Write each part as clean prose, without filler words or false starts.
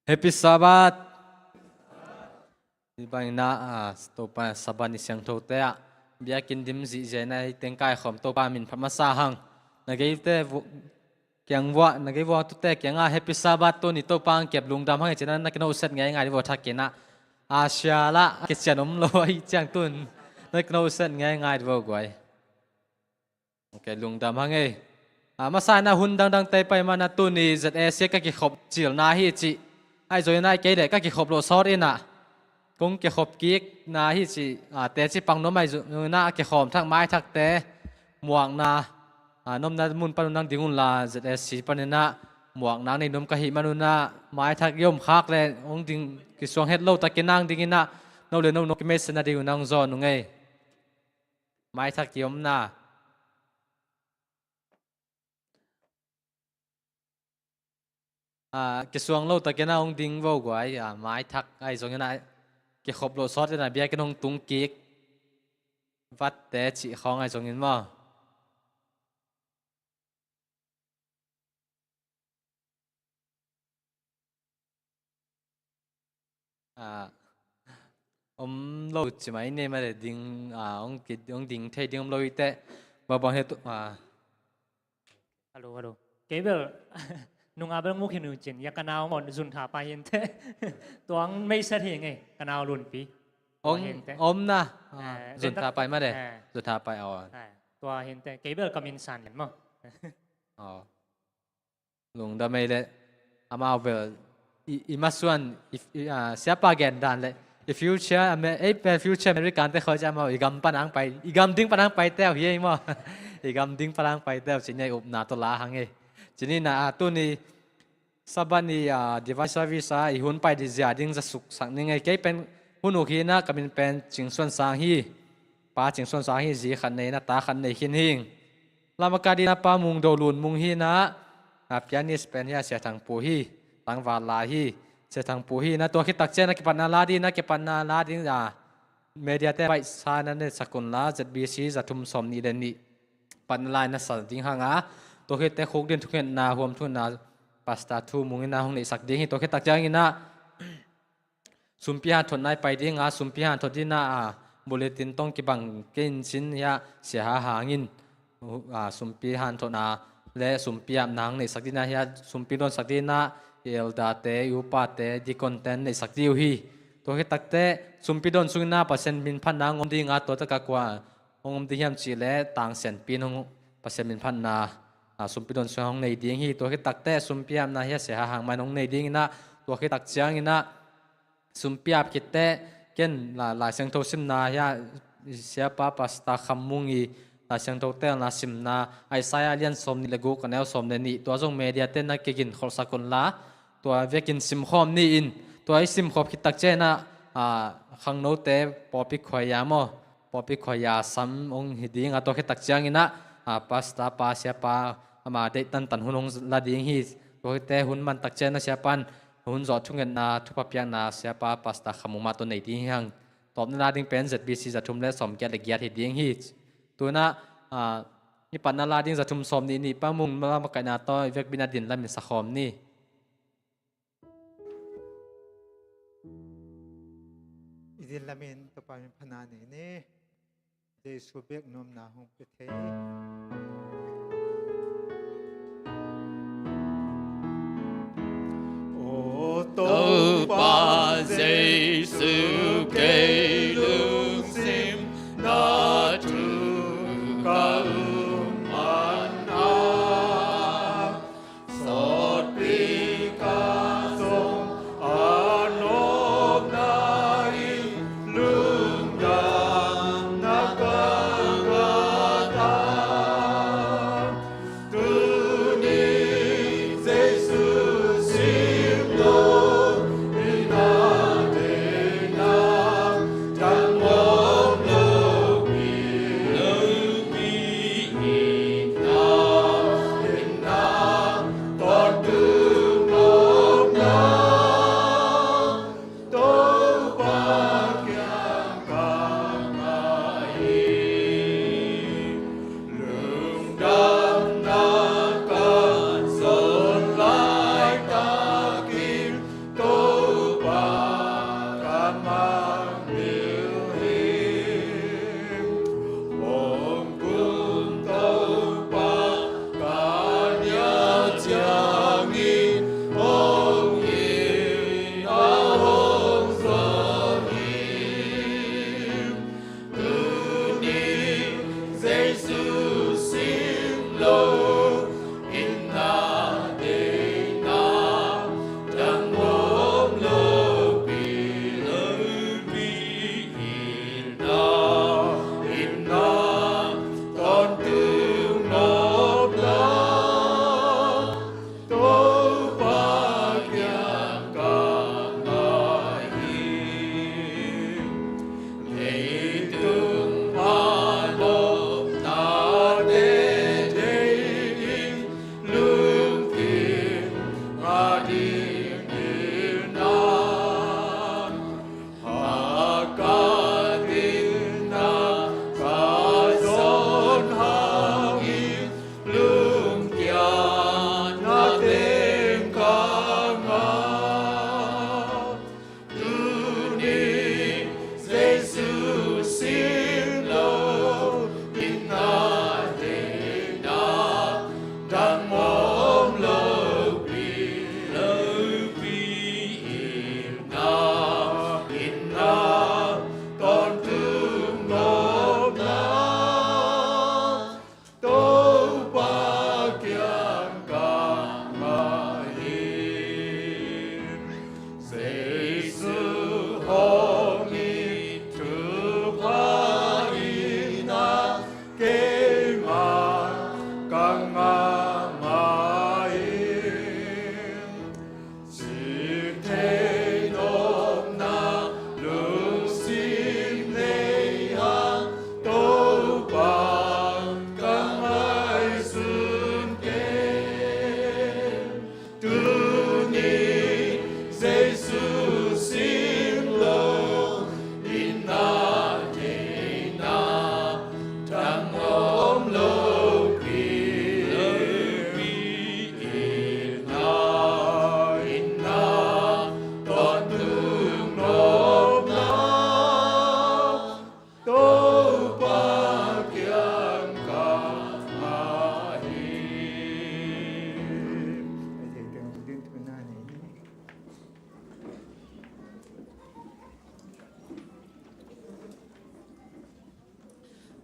Happy Sabbath. Ibang na topa saban isyang totea. Biakin dim zi jena tengkai khom topa min phamasahang. Nagay te kyang wa nagay wa tu te kyang Happy Sabbath to ni topa ang kyap lungdam hang chena na kina uset ngai ngai wo thakena. Asia la kisyanom loi chang tun. Na kina uset ngai ngai wo gwai. Okay lungdam hang ei. Masana hundang dang tay pai mana tu ni zat ese ka ki khop chil na hi chi ai rồi nai cái để các ki khop lo sort in à cũng ki khop ki na hi chi te chi pang no mai na ki khom thak mai thak te muang na nom na mun pan nang dingun la zat ese pan na muang na nei nom ka hi manuna mai thak yom khak le ong ding ki song het lo ta ki nang ding ina no le no ki mes na ding nang zo nu ngai mai thak yom na cái xuồng lâu ta cái nào ông đinh vô quái mái thắc ai giống như này cái khop lộ sót này bia cái nông tung kiệt vắt té chị không ai giống như mà ông lâu chỉ mấy này mà để đinh ông đinh thay đinh ông lâu tệ và bọn hết Halo. Kebel nung abel nguk hinu jen ya kanao mon zun tha pa yen te tuang mei set hi ngai kanao lun pi ông na dồn thảไปmà để dồn thảไปตัวเห็นแต่ Kebel กับมินซันเห็นมั้ง lùng đam mê đấy ama về imasuan siapa gendan le the future future American te khoi jama igam panang pai igam ding panang pai teo hi mo igam ding panang pai teo chin nei up na to la hang e chini na tu ni sabani device service I hun pai di zia ding za suk sang ni ngai ke pen hunu khi na kamin pen chingsuan sang hi pa chingsuan sang hi ji khan nei na ta khan nei hin hing lama ka di na pa mung do lun mung hi na pianist pen ya sia thang pu hi tang wa la hi sia thang pu hi na to khi tak che na ki pan na la di na ki pan na la ding media te pai sa na ne sakun la zbc za thum som ni den ni pan la na sal ding hanga to khi te khok den thuken na hom thun na pasta thu mung na hong nei sak ding hi to khi tak jang ina sumpi han thon nai pai ding sumpi han thon din na bulletin tong ki bang ken sin ya sia ha hangin sumpi han thon na le sumpi am nang nei sak din na ya sumpi don sak din na elda te upa te di content nei sak diu hi to khi tak te sumpi don sung na pasen min phan na ngom ding to ta ka kwa ngom di hiam chi le tang sen pin hong pasen min phan na sumpi don sung hong nei ding hi to khi tak te sumpi am na ya sia ha hang man hong nei ding na to khi tak chiang ina sumpi ap kit te ken la sang tho sim na ya sia pa pasta khamungi la sang tho tel na sim na ai sai alian som ni legu kanel som ne ni to jong media te na ke gin khol sakon la to vekin sim khom ni in to ai sim khop kit tak che na khang no te popi khoya mo popi khoya sam ong hiding to khi tak chiang ina pasta pa sia pa ama de tan hunong la ding hi to te hun man tak che na sia pan hun zo thungen na thupa piang na sia pa pasta khamuma to nei ding hang top na ding pen zbc za thum le som kya le gyat hi ding hi tu na ni pan na la ding za thum som ni pa mung ma ka na to vek bina din lam sa khom ni idin lamin to pa min phanani ni de subek nom na hong pe the o to pa Giêsu cây lương sim na tu ka man sot pi ka song anop na lương dang na ka ta tu ni Giêsu sim lo ina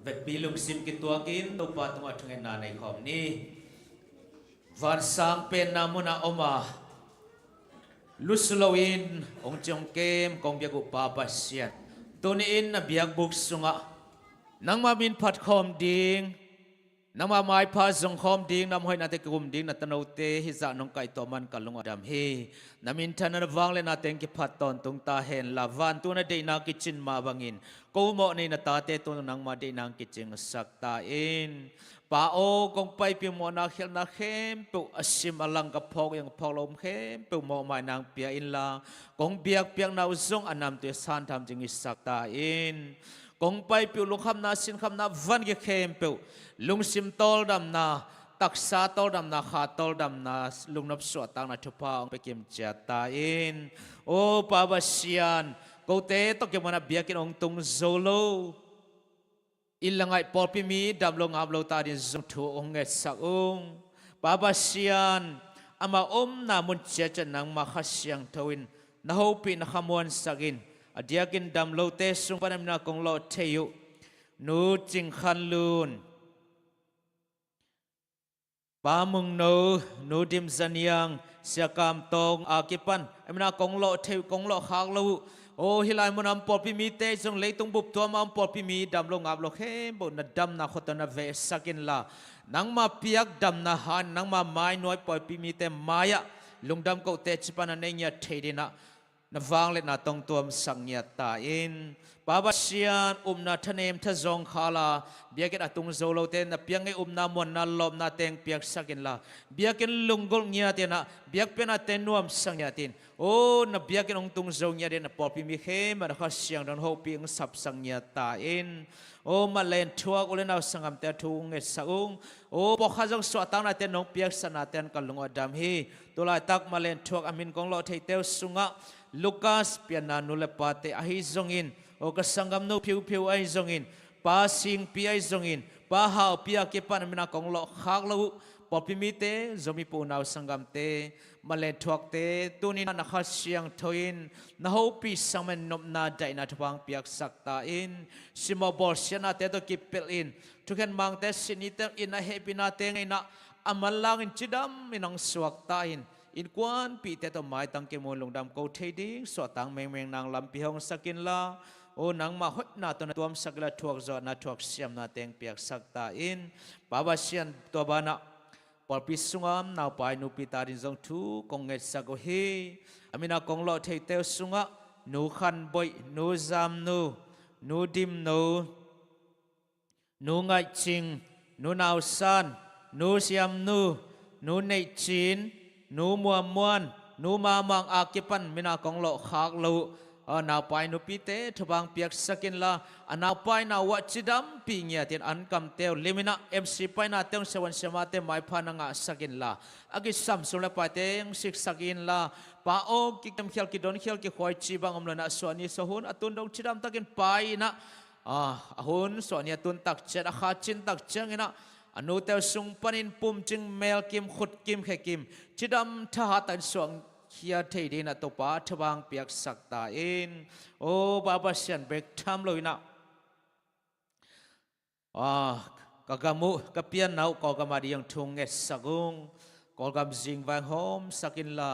Vet bilung sim kituakin to patung atungen nanay kom ni van sang pen namuna oma luslowin ong chong kem kong biagu papasyan tuniin na biag buksunga nang mamin pat kom ding nang mamay pa zong kom ding namhoy natin kum ding na tanote hiza nong kay toman kalung adam he namintan na vangle natin kipaton tung tahen lavan tu na day na kitchen mabangin kumo ni natate tu nang madi nang kitchen saktain pao kong pai pi mo na khel na khem pu asim alang ka phok yang pholom khem pu mo mai nang pia in la kong biak piang na uzong anam tu san tham jing saktain kong pai pi lung kham na sin kham na van ge khem pu lung sim tol dam na taksa tol dam na kha tol dam na lung nop so tang na thupa pe kim chata in o pabasian ko te to ke mana biakin ong tung zolo ilangai polpi mi dam lo ngab lo ta din zum thu ong nge saung pabasian ama na mun che nang ma khasyang thawin na hopi na khamon sagin adiakin dam lo te sung panam na kong lo theyu nu ching khan lun pamung no nu dim zaniang siakam tong akipan amna kong lo theu kong lo khak lo o hilai monam polpi mi te jong leitung bup to mam polpi mi dam lo ngap lo khem bo na dam na khotana ve sakin la nang ma piak dam na han nang ma mai noi polpi mi te maya lungdam ko te chipana nenya theidina na wang le na tong tuam sangnya ta in babasian na thanem tha zong khala biaket atung zolo te na piang e na mon na lom na teng piak sakin la biaken lunggol nya te na biak pena te nuam sangnya tin o na biaken ong tung zong nya de na polpi mi khe ma kha siang don ho piang sap sangnya ta in o malen thuak ulen aw sangam te thung e saung o po kha jong so tang na te nong piak sana ten kalung adam hi tolai tak malen thuak amin kong lo thei teu sunga Lukas piana nule pate ahi zongin o kasangam no piu piu ai zongin pa sing pi ai zongin pa hao pia ke pan mina kong lo khak lo popimite zomi pu naw sangam te male thuak te tunin na kha siang thoin na ho pi samen nom na dai na thwang piak sakta in simo bol siana te to kipel in thuken mang te sinite in a happy na te na amalang in chidam minang suak ta in kwan pi te to mai tang ke mo lungdam ko theding so tang meng meng nang lam pi hong sakin la o nang ma hot na to na tuam sakla thuak zo na thuak siam na teng piak sakta in baba sian to bana por pi sungam naw pai nu pi tarin zong thu kong nget sago he amina kong lo thei te sunga nu khan boy nu zam nu dim nu ngai ching nu naw san nu siam nu nei chin นูมัวมวนนูมามังอากิปันมินากองโลขากลูนาไปนูปีเตทบางเปียกสกินละนาไปนาวัดจิดัมปีเงียตินอันกำเตวลิมินะเอ็มซีไปนาเตงสวรรค์สมาเตไม่พานังอาสกินละอากิสัมสุเลปเตงสิกสกินละป้าโอกิกมเขียลกิดอนเขียลกิคอยจีบางอมลนะส่วนนี้สหุนอตุนดงจิดัมตักินไปนะหุนส่วนนี้ตุนตักเจ็ดอาคาจินตักเจงนะอนุเตวสุงปันินปุ่มจึงเมลกิมขุดกิมเขกิมจิดัมทหารตันสวงเขียเทดีนะตัวป้าทบางเปียกสักตาอินโอ้บาบาเซียนเบกทำเลยนะกะกามุกะเปียนเอากอกามาดียังทุงเงสักุงกอกามจิงวังโฮมสักินลา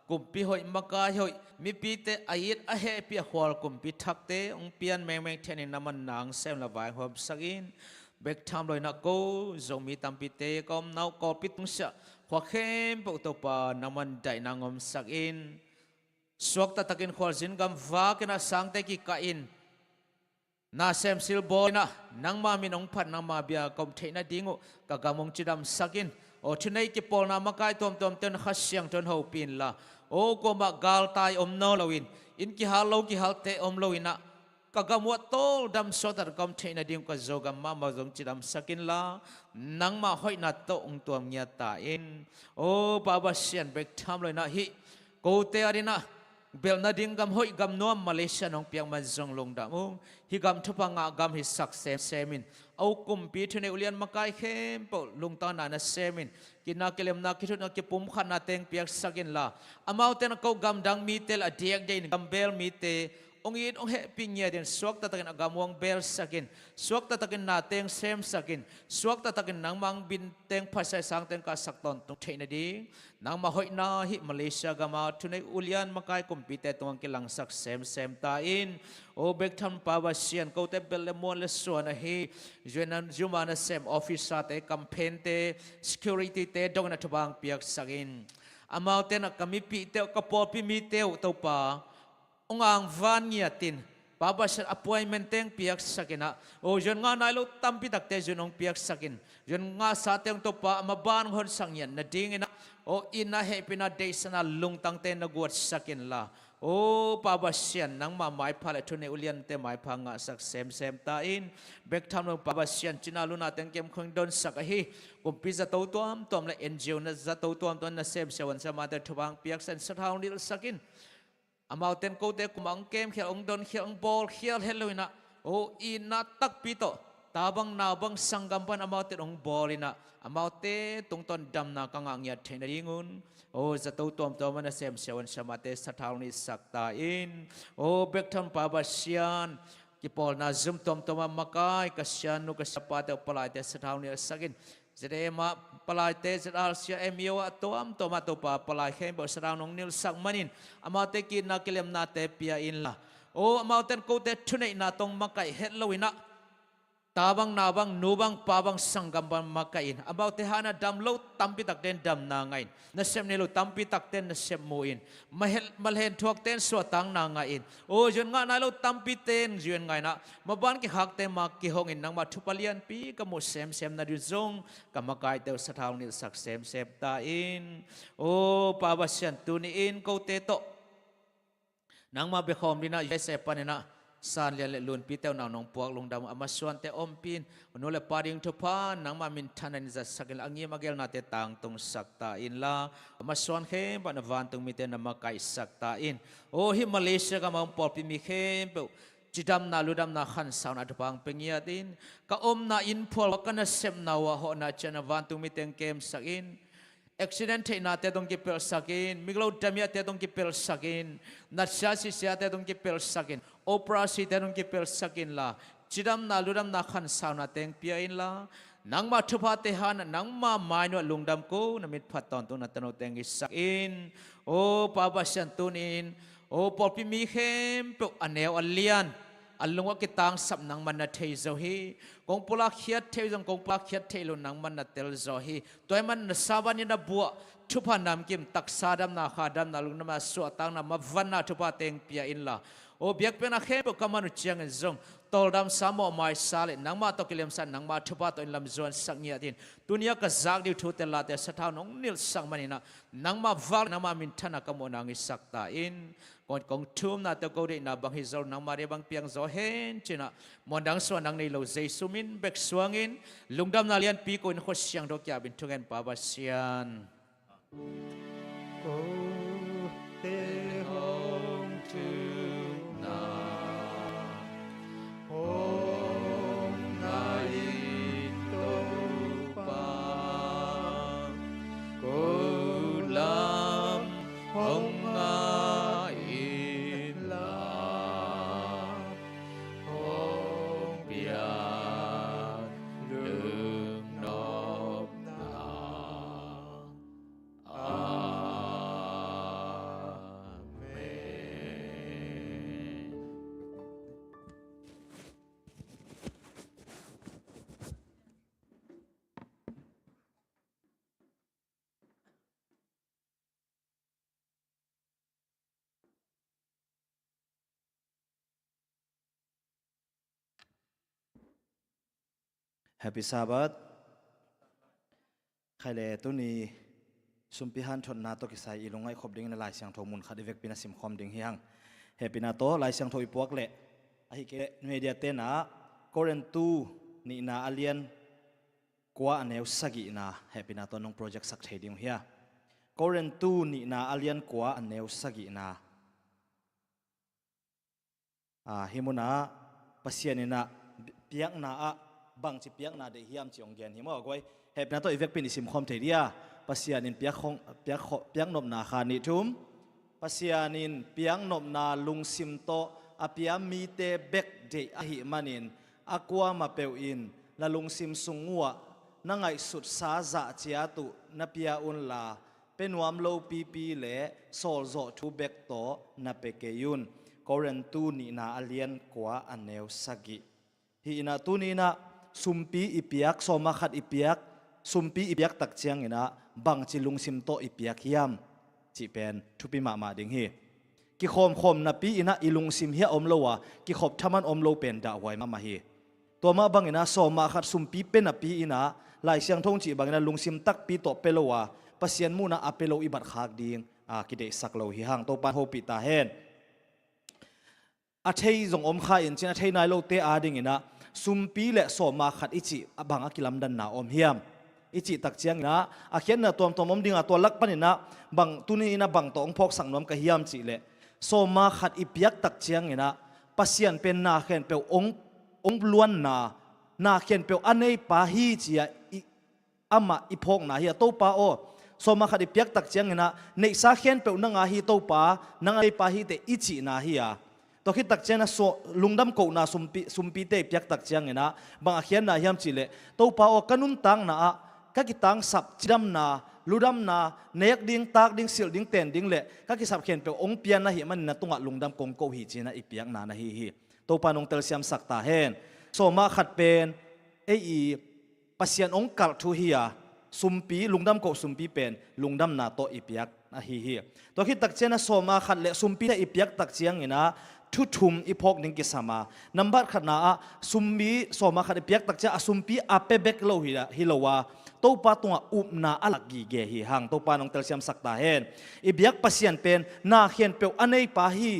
กุมปีหอยมักกายหอยมีปีเตอายิดอาเฮปีหัวกุมปีทักเตองเปียนแมงเทนินน้ำมันนางเซมละวังโฮมสักินเบกทำเลยนะกูจงมีตามปีเตก็มนาวกอปิตุงเสะขวาเข้มปกตัวปาน้ำมันได้นางอมสักอินสวกตะตะกินขวาจินกำฟ้ากินสังเตกิกาอินนาเซมซิลบอลนะนางมามีน้องพัดนางมาเบียกอมเทน่าดิ้งกะกำมงจิดำสักอินโอ้ที่ไหนกิปอลนามากายตัวมเต้นขัดเสียงจนหูปินละโอ้ก็มากาลตายอมโนลวินอินกิฮาโลกิฮาลเตอมโลวินะกะกำวัดโตดำสดกำเทน่าดิ้งก็โจกำมาจงจิดำสักอินละนางมาห้อยนัดโตองตัวเมียตาอินโอ้บาบาเซียนเบกทำเลยนะฮิโกเตอรินะเบลนาดิ้งกำห้อยกำนัวมาเลเซียน้องเปียงมันจงลงดำองฮิกำทุพังกำฮิสักเซมินเอากุมปีทุนในอุเลียนมากายเข้มปลุงตานานาเซมินกินนักเลี้ยมนักคิดนักกิปุ่มขันนาเตงเปียกสักินละอามาเตนเขากำดังมีเตลอดียกเดนกำเบลมีเตองอินองเฮปิงเยดินสวกตะตะกินอากามวงเบลสักินสวกตะตะกินนาเตงเซมสักินสวกตะตะกินนางมังบินเตงภาษาสังเตงกาสักตอนตรงเทนดีนางมาหอยนาฮิมาเลเซียกามาทุนในอุเลียนมากายกุมปีเตตวงกิลังสักเซมตาอินโอเบกทัมปาวาเซียนเขาเตเบลเลมอนเลส่วนเฮจวนนั้นจูมานาเซมออฟฟิศเตคัมเพนเต security เตดงนัทบางเปียกสักินอามาเตนักกามิปีเตกระปอปีมีเตวตัวปาองอังวันเงียตินป้าบัสอพอยเมนเตงเปียกสักินะโอ้จนงานายลุตั้มพิตักเตจนองเปียกสักินจนงาสาเตงตัวป้ามาบ้านคนสังเงียนนาดิ้งนะโอ้อินนาเฮปินาเดสนาลุงตั้งเตนกวดสักินละโอ้ป้าบัสเซียนนังมาไม้พาเลทุนในอุเลียนเตไม้พังสักเซมตาอินเบกทำลงป้าบัสเซียนจินาลุนาเตงเกมคงโดนสักฮีกุมพิจะตัวมและเอ็นจิวนะจะตัวนะเซมเซวันสมาเตทวางเปียกเซนสะท้าวนิลสักินอามาเต้นกูเตะกุมังเกมเขียองดอนเขียองบอลเขียเฮลวินะโอ้อินาตักปีโตตาบังนาบังสังกัมปันอามาเต้องบอลนะอามาเต้ตรงต้นดำนากังอังยัดเทนดิงุนโอ้จะตัวมันเซมเซวันสมาเตสะท้าวนิสักตาอินโอ้เบกทัมปาบาเซียนกิปอลนาซุมตัวมันมากายกัสยานุกัสปาเตอปลายเตสะท้าวนิสักินjadi ma palai te sedal sia emio to ma to pa palai khem bo sarang nong nil sak manin amate ki na kilem na te pia in la o amauten ko te thunei na tong makai het loina tabang na bang nu bang pa bang sangam bang makai in amaute hana dam lo tampi tak den dam na ngain na sem ne lo tampi tak ten na sem mo in mahel malhen thuak ten so tang na nga in o jun nga na lo tampi ten jun ngai na maban ki hak te ma ki hong in nang ma thupalian pi ka mo sem na du zong ka makai te sathau ni sak sem ta in o pa ba sian tu ni in ko te to nang ma be khom dina yese panena san le lun pi teu nang nong puak lung dam amaswan te ompin nole paring thupa nang ma min thanan za sakil angi magel na te tang tung sakta in la amaswan khe ban van tung mi te na makai sakta in o hi malaysia ka ma por pi mi khe pe chidam na ludam na khan saun adpang pengia din ka om na in phol ka na sem na wa ho na chana van tung mi teng kem sakin accident thei na te dong ki pel sakin miglo damia te dong ki pel sakin natsa si sia te dong ki pel sakin opera si te dong ki pel sakin la chidam na ludam na khan sauna teng pia in la nang ma thupa te han nang ma mai no lungdam ko na mit phat ton tu na tano teng ki sakin o pa ba san tunin o por pi mi khem pe aneu alian alungwa ki tang sap nang man na thei zo hi kong pula khiat thei jong kong pula khiat thei lo nang man na tel zo hi toy man na sabani na bua thupa nam kim tak sadam na khadam na lung na ma su tang na ma van na thupa teng pia in la o biak pe na khem pe kamanu chiang zong ตอลดำสามอไม่สาเลนังมาตอกิเลมสันนังมาทุบะตัวอินลำจวนสักเงียดินตุนียก็จักดิวทุเตลาเตสถานองนิลสังมันนะนังมาวักนังมามินทนากมนังอิสักตาอินก่อนกงทุ่มนาตะโกเดนาบังฮิโซนังมาเรบังเปียงโซเฮนจินะมอนดังส่วนนังในโลเซซุมินเบกสวงอินลุงดำนาเลียนปีโกนขดเสียงดอกยาบินทุกันปาบาเซียน โอ้เตหงจูนาโอนายิโตปาโกลัมหงอาอิลาหงเปียลึงนอบนา Happy Sabbath ใครเลยตัวนี้สุมพิฮันชนนาโตกิไซอีลงไอขบดิ้งในลายเสียงโทมุนขัดอีเวกปินาสิมคอมดิ้งเฮียงเฮปินาโตลายเสียงโทอีปวกเละอหิเกเมเดียเตนะโคเรนตูนี่นาอเลียนกว่าอันเอวสกินาเฮปินาโตนงโปรเจกต์สักเทดิ้งเฮียโคเรนตูนี่นาอเลียนกว่าอันเอวสกินาฮิมุนาปัสยานินาเปียกนาบางจีเปียกนาเดียมจีองเกนหิมว่าก้อยเห็บนาตัวอีเวกเป็นอิสิมคอมเทียปัสยานินเปียกนมนาคานิทุมปัสยานินเปียกนมนาลุงซิมโตอเปียมีเตเบกเดอหิมันินอากวามาเปวอินละลุงซิมสุงวัวนั่งไอสุดสาจะเจียตุนเปียอุนลาเป็นวามโลปีเล่โซลโซทูเบกโตนเปเกยุนโคเรนตูนีนาอเลียนกว่าอันเนวสกิฮีนาตูนีนาสุมปีอีเปียกโซมาขัดอีเปียกสุมปีอีเปียกตักเจียงนะบังจิลุงซิมโตอีเปียกยามจีเป็นทุปีมาดิงฮีกิโคมนะปีอินะอีลุงซิมเฮียอมโลวะกิขบทมันอมโลเป็นดาวไว้มาฮีตัวมาบังอินะโซมาขัดสุมปีเป็นนะปีอินะลายเสียงทงจีบังอินะลุงซิมตักปีโตเปโลวะปัสยันมูนะอเปโลอีบัดขากดิงกิเดสักโลฮิฮังตัวปานโฮปิตาเฮนอาเทยจงอมข้าอินจินะเทยนายโลเตอาดิงอินะสุมปีและโซมาขัดอิจิบังอากิลัมดันนาอมเฮียมอิจิตักเจียงนะอาเขียนนะตัวอมดิ่งตัวลักปันนะบังตุนีนะบังตัวองพกสังนวมกะเฮียมจิเลโซมาขัดอิเปียกตักเจียงนะปัสยันเป็นนาเขียนเปองล้วนนาเขียนเปอันในปาฮีจีอามาอิพงนาเฮียโตปาโอโซมาขัดอิเปียกตักเจียงนะในสาเขียนเปนังอาฮีโตปานังไอปาฮีเตอิจินาเฮียตัวคิดตักเจนะโซลุงดำโกนาสุมปีเตเปียกตักเจียงนะบางอาเขียนนาเฮียมจิเลตัวปาโอกันุนตังนะก็กิตังสับจิดำนาลูดำนาเนยกดิ้งตากดิ้งสิลดิ้งเต็นดิ้งเละก็กิสับเขียนเปองเปียนนะเฮียมันนะตุงะลุงดำกงโกหิจีนะอีเปียกนาฮีตัวปานงเตลเซียมสักตาเฮนโซมาขัดเป็นปัสยันองกัลทูเฮียสุมปีลุงดำโกสุมปีเป็นลุงดำนาโตอีเปียกนะฮีตัวคิดตักเจนะโซมาขัดเละสุมปีอีเปียกตักเจียงนะทุทุมอีพกนิ่งกิสมานับบัดขณะสุมบีโซมาขัดเปียกตักเจสุมปีอาเปเบกโลฮิโลวาตัวปาตัวอุบนาอลักกีเกฮีหังตัวปานองเตลเซียมสักตาเฮนอีเปียกปัสยันเป็นนาเขียนเปียวอันในปาฮี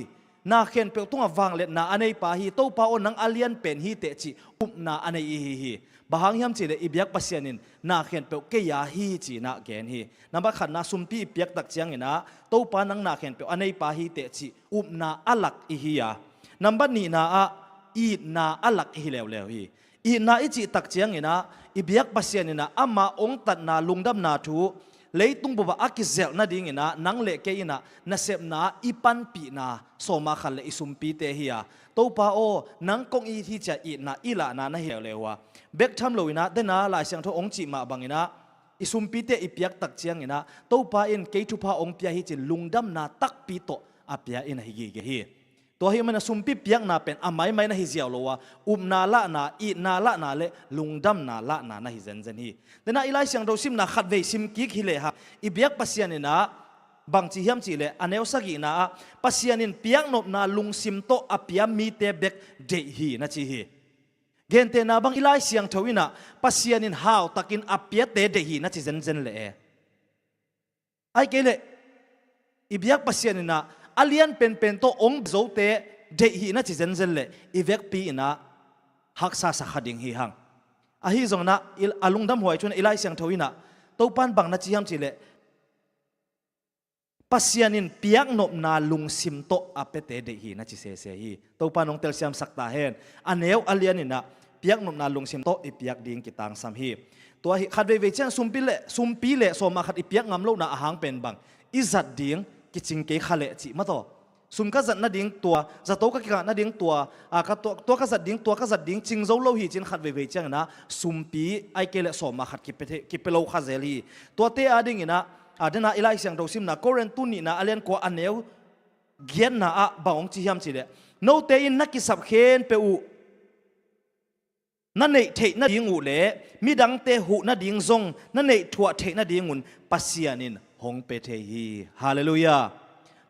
นาเขียนเปียวตัววางเล็ดนาอันในปาฮีตัวปาโอนังอาเลียนเป็นฮีเตจิอุบนาอันในฮีบางยามจีเลอีเบียกปัสยานินนาเขียนเปลเกียฮีจีนาเกนฮีนับขันนาสุมพีเปียกตักเจียงนะตัวปานังนาเขียนเปลอันในปาฮีเตจิอุบนาอลักอีฮียานับนีนาอีนาอลักอีเลวฮีอีนาอิจิตักเจียงนะอีเบียกปัสยานินะอามาองตัดนาลุงดับนาทูเลยตุงบัวอากิเซลนาดิ่งนะนังเล็กเกยนะนาเซบนาอีปันปีนาโซมาขันเลอิสุมปีเตฮียตัวปาโอนังกงอีที่จะอีนาอีละนาเฮียเลวะเบกทำเลยนะเดน่าลายเสียงทองจีมาบังนะอิสุมปีเตอีเปียกตักเจียงนะตัวปาอินเกทุพาองเปียฮิจิลุงดัมนาตักปีโตอาเปียอินฮิกิเกฮีตัวเฮียมันสุมปีเปียกนาเป็นอาไม่นะฮิเซียวโลวะนาละนาอีนาละนาเลลุงดัมนาละนาฮิเซนฮีเดน่าอีลายเสียงเราซิมนาขัดเวซิมกิกฮิเลฮะอีเปียกปัสยานินะ bang chi hiam chi le aneu sagi na pasianin piak nop na lungsim to apia mi te bek de hi na chi hi gente na bang ilai siang thawina pasianin haw takin apia te de hi na chi zen zen le ai ke le ibyak pasianin na alian pen pen to ong zo te de hi na chi zen zen le ivek pi na haksa sa khading hi hang a hi zong na alungdam hoi chun ilai siang thawina topan bang na chi hiam chi le pasianin piak nop na lungsim to apete de hi na chi se se hi to panong tel siam sakta hen aneu alian ina piak nop na lungsim to ipiak ding kitang sam hi to hi khatve ve chen sumpi le so ma khat ipiak ngam lo na ahang pen bang izat ding kiching ke khale chi ma to sum ka zat na ding tua za to ka na ding tua a ka to ka zat ding ching zo lo hi chin khatve ve chen na sumpi ai ke le so ma khat ki pe lo kha zel hi to te ading ina adana ilai siang do sim na koren tu ni na alian ko aneu gian na a baong chi hiam chi le no te in na ki sap khen pe u na nei the na ding u le mi dang te hu na ding zong na nei thua the na ding un pasianin hong pe the hi hallelujah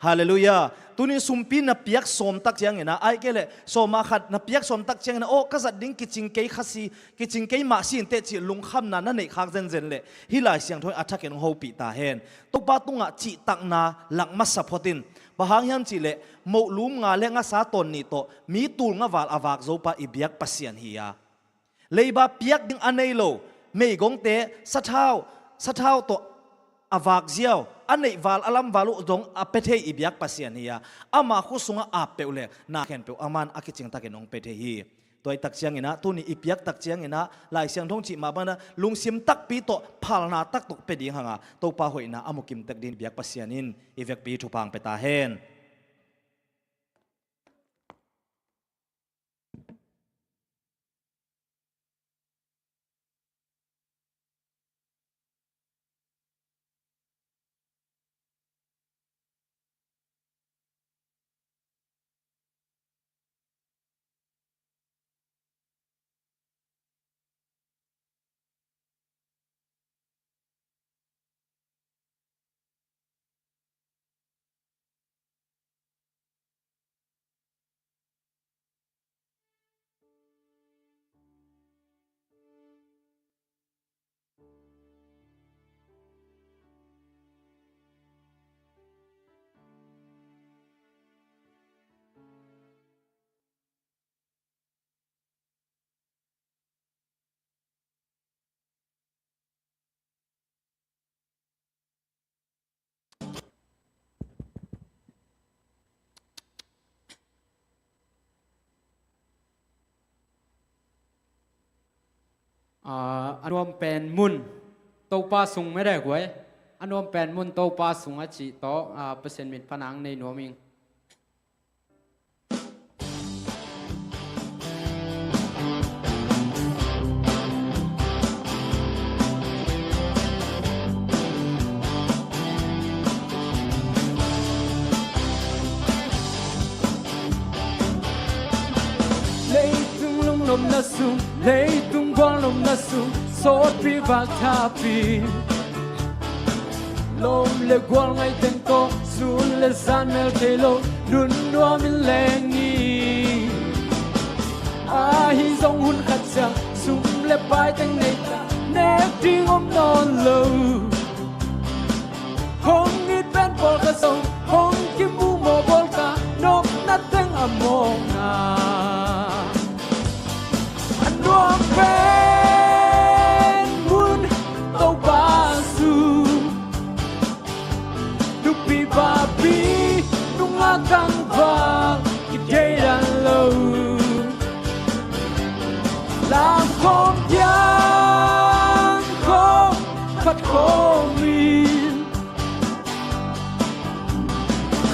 hallelujah tunin sumpi na piak som tak chiang ina ai kele soma khat na piak som tak chiang na o ka zat ding kiching ke khasi kiching ke ma sin te chi lung kham na na nei khak zen zen le hi lai siang thoi athak en ho pi ta hen to pa tunga chi tak na lak ma saphotin bahang hiam chi le mo lum nga le nga sa ton ni to mi tul nga wal awak zo pa ibyak pasian hi ya leiba piak ding anei lo mei gong te sathau to awak ziaw anei wal alam walu dong apethe ibyak pasian hi ya ama khu sunga apeule na khen pe aman akiching taken ong pethe hi toy tak chiang ina tuni ipiak tak chiang ina lai siang thong chi ma bana lungsim tak pi to phalna tak tok pe ding hanga to pa hoina amukim tak din biak pasianin ivek pi thupang pe ta henอันวมเป็นมุนโตปาสุงไม่ได้หวยอันวมเป็นมุนโตปาสุงอาจิโตเปอร์เซ็นต์มิดผนังในหนวมิงลมน่าสูงเลยตุ้งกวางลมน่าสูงโสดปีบากทาปีลมเล็กกวางไงเต็มโตสูนเลสันเมลเทโลดุนนัวมิแรงนี้ฮิซงหุ่นขัดจังสุ่มเล็บไปตั้งในตาเนกที่งมนอนโลคงนิดเป็นปอลกระสงคงกิมูโมบอลกานกนัดเต็งอโมงารวมเป็นมุนโตบาสูทุกปีบาปีนุ่งอากังบากิเดรันโลลามคมยังคมขัดคมมี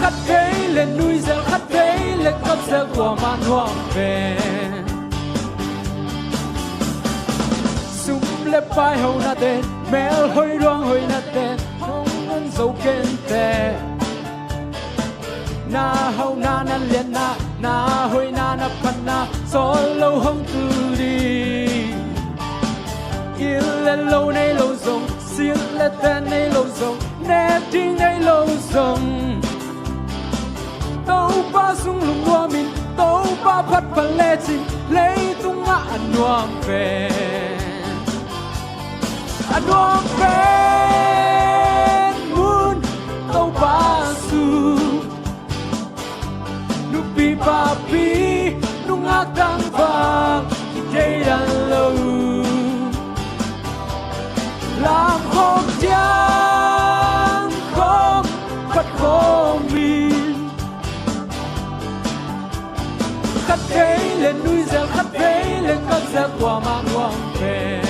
ขัดเทเลนุยเซลขัดเทเลกับเซลกว่ามันรวมเป็นle pai ho na te mel hoi rong hoi na te không ngân dấu kên te na ho na na liền na hoi na pan na so lâu hong tu đi il le lâu nay lâu rong xiên le ten nay lâu rong nét tiếng đây lâu sông tàu ba sung lùng hoa mình tàu ba phát phần lệ chỉ lấy tung ngã anh hoàng về anh hoàng về muốn tàu ba su nu pi ba pi nu ngã tăng vàng dây đàn lâu làm không chán không phát khổ mình khát thế lên núi rừng khát thế lên các giấc qua mang hoàng về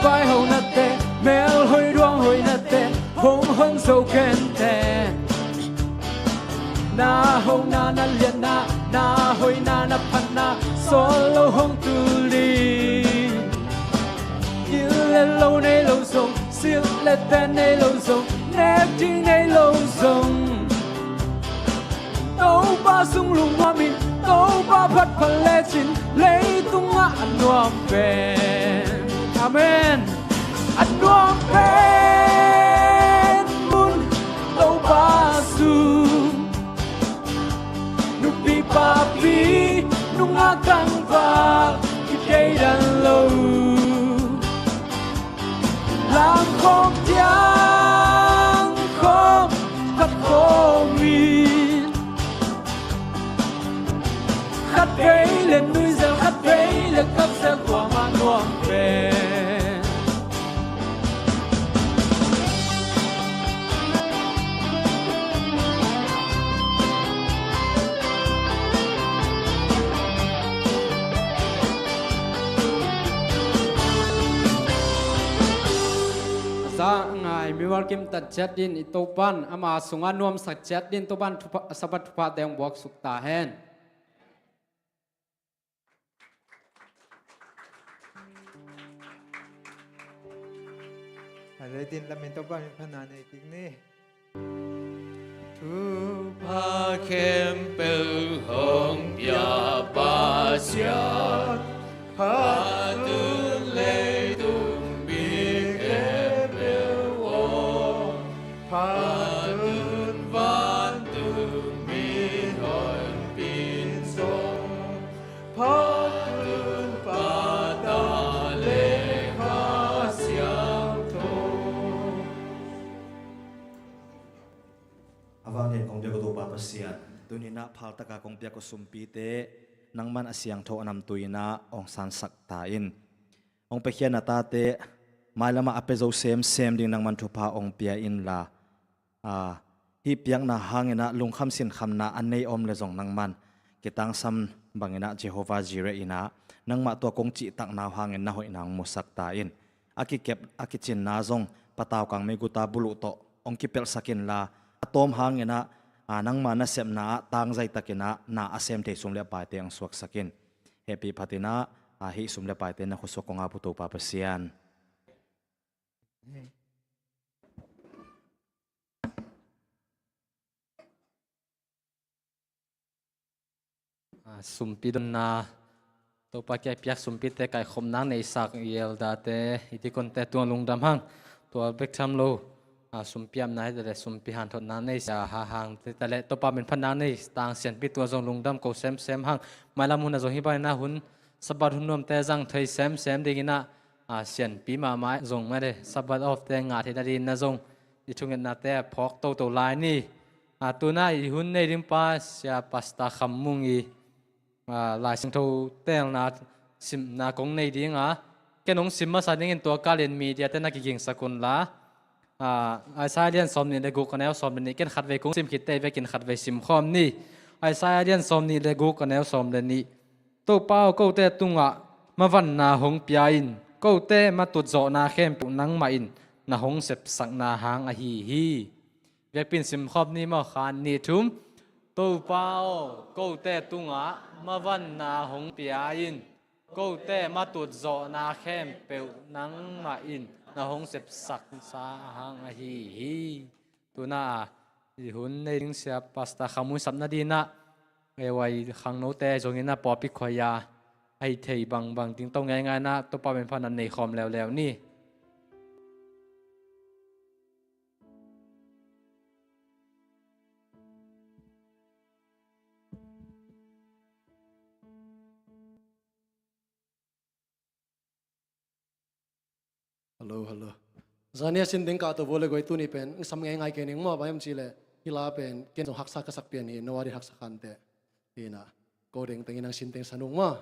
vai hậu nát tê mèo hơi đoang hơi nát tê hông hông sâu kén tê na hông na na liền na hơi na pan na solo hông tu li yêu lên lâu nay lâu sông siêu lên tên nay lâu sông nét tiếng nay lâu sông tàu ba sung lùng hoa mình tàu ba phát phần lệ chín lấy tung ngã noam về Amen. Anh đoan bên mun tàu ba su nu pi ba pi nu ngã căng và cây đàn lâu làm không chán không khát khổ mình khát vấy lên núi rừng khát vấy lên các giấc qua mang hoàng về sa ngai miwal kim tat chat din itopan ama sunga nuam sak chat din topan sabat pa deng bok sukta hen Alay din lamin to pa min pananay tigni. Pa kem pel hong bia ba sia pa tu le tum bi kem pel o pa tu van tu mi hoi pin song pa tu pa da le kha siam to Avangin kong dia ko pa pasian. Tunina phal taka kong pia ko sumpi te nangman asyang tho anam tuina ong san sak tain. Ong pekhian ata te mailama apezo sem ding nangman thupa ong pia in la. Hi piang na hangena lungkham sin khamna anei om le jong nangman. Kitang sam bangena Jehovah Jireh ina nangma to kong chi tak na hangen na hoi nang musak tain. Akichin na jong pataw kang me guta bulu to ong kipel sakin la atom hangena nang mana sem na tang zai takina na asem te sumle pa te ang suak sakin happy patina hi sumle pa te na khusok nga puto pa pasian sumpi don na to pa kya piak sumpi te kai khom nang nei sak yel da te iti kon te tuang lungdam hang to bek tham lo sumpiam nai de sumpi han thot na nei sa ha hang te tale to pa men phan na nei tang sian pi tua jong lungdam ko sem hang malam hun zo hi ba na hun sabat hun nom te jang thai sem dingina sian pi ma mai jong ma de sabat of te nga the da din na jong i thung na te phok to lai ni tu na i hun nei rim pa sia pasta khammung i lai sing tho tel na sim na kong nei ding ke nong sim ma sa ding in to kalen media te na ki ging sakun la ai sai lian som ni le gu kanel som ni ken khat ve kong sim khit te ve kin khat ve sim khom ni ai sai lian som ni le gu kanel som le ni tô bao câu te tunga ma van na hong pia in câu te ma tut zo na khem pu nang ma in na hong sep sak na hang a hi việc pin sim khop ni ma khan ni thum tô bao câu te tunga ma van na hong pia in câu te ma tut zo na khem pu nang ma in na hong sep sak sa hang a hi tuna hun nei sia pasta khamu sapna dina wai khang no te zongina popi khoya ai thei bang ting tong ngai na to pa ben phan an nei khom lew ni hello zania sin ding ka to bole goi tu ni pen sam ngai ngai ke ning mo bayam chile hila pen ken so haksa ka sak pen ni no wari haksa kan te ina ko ding tengin ang sin teng sanung ma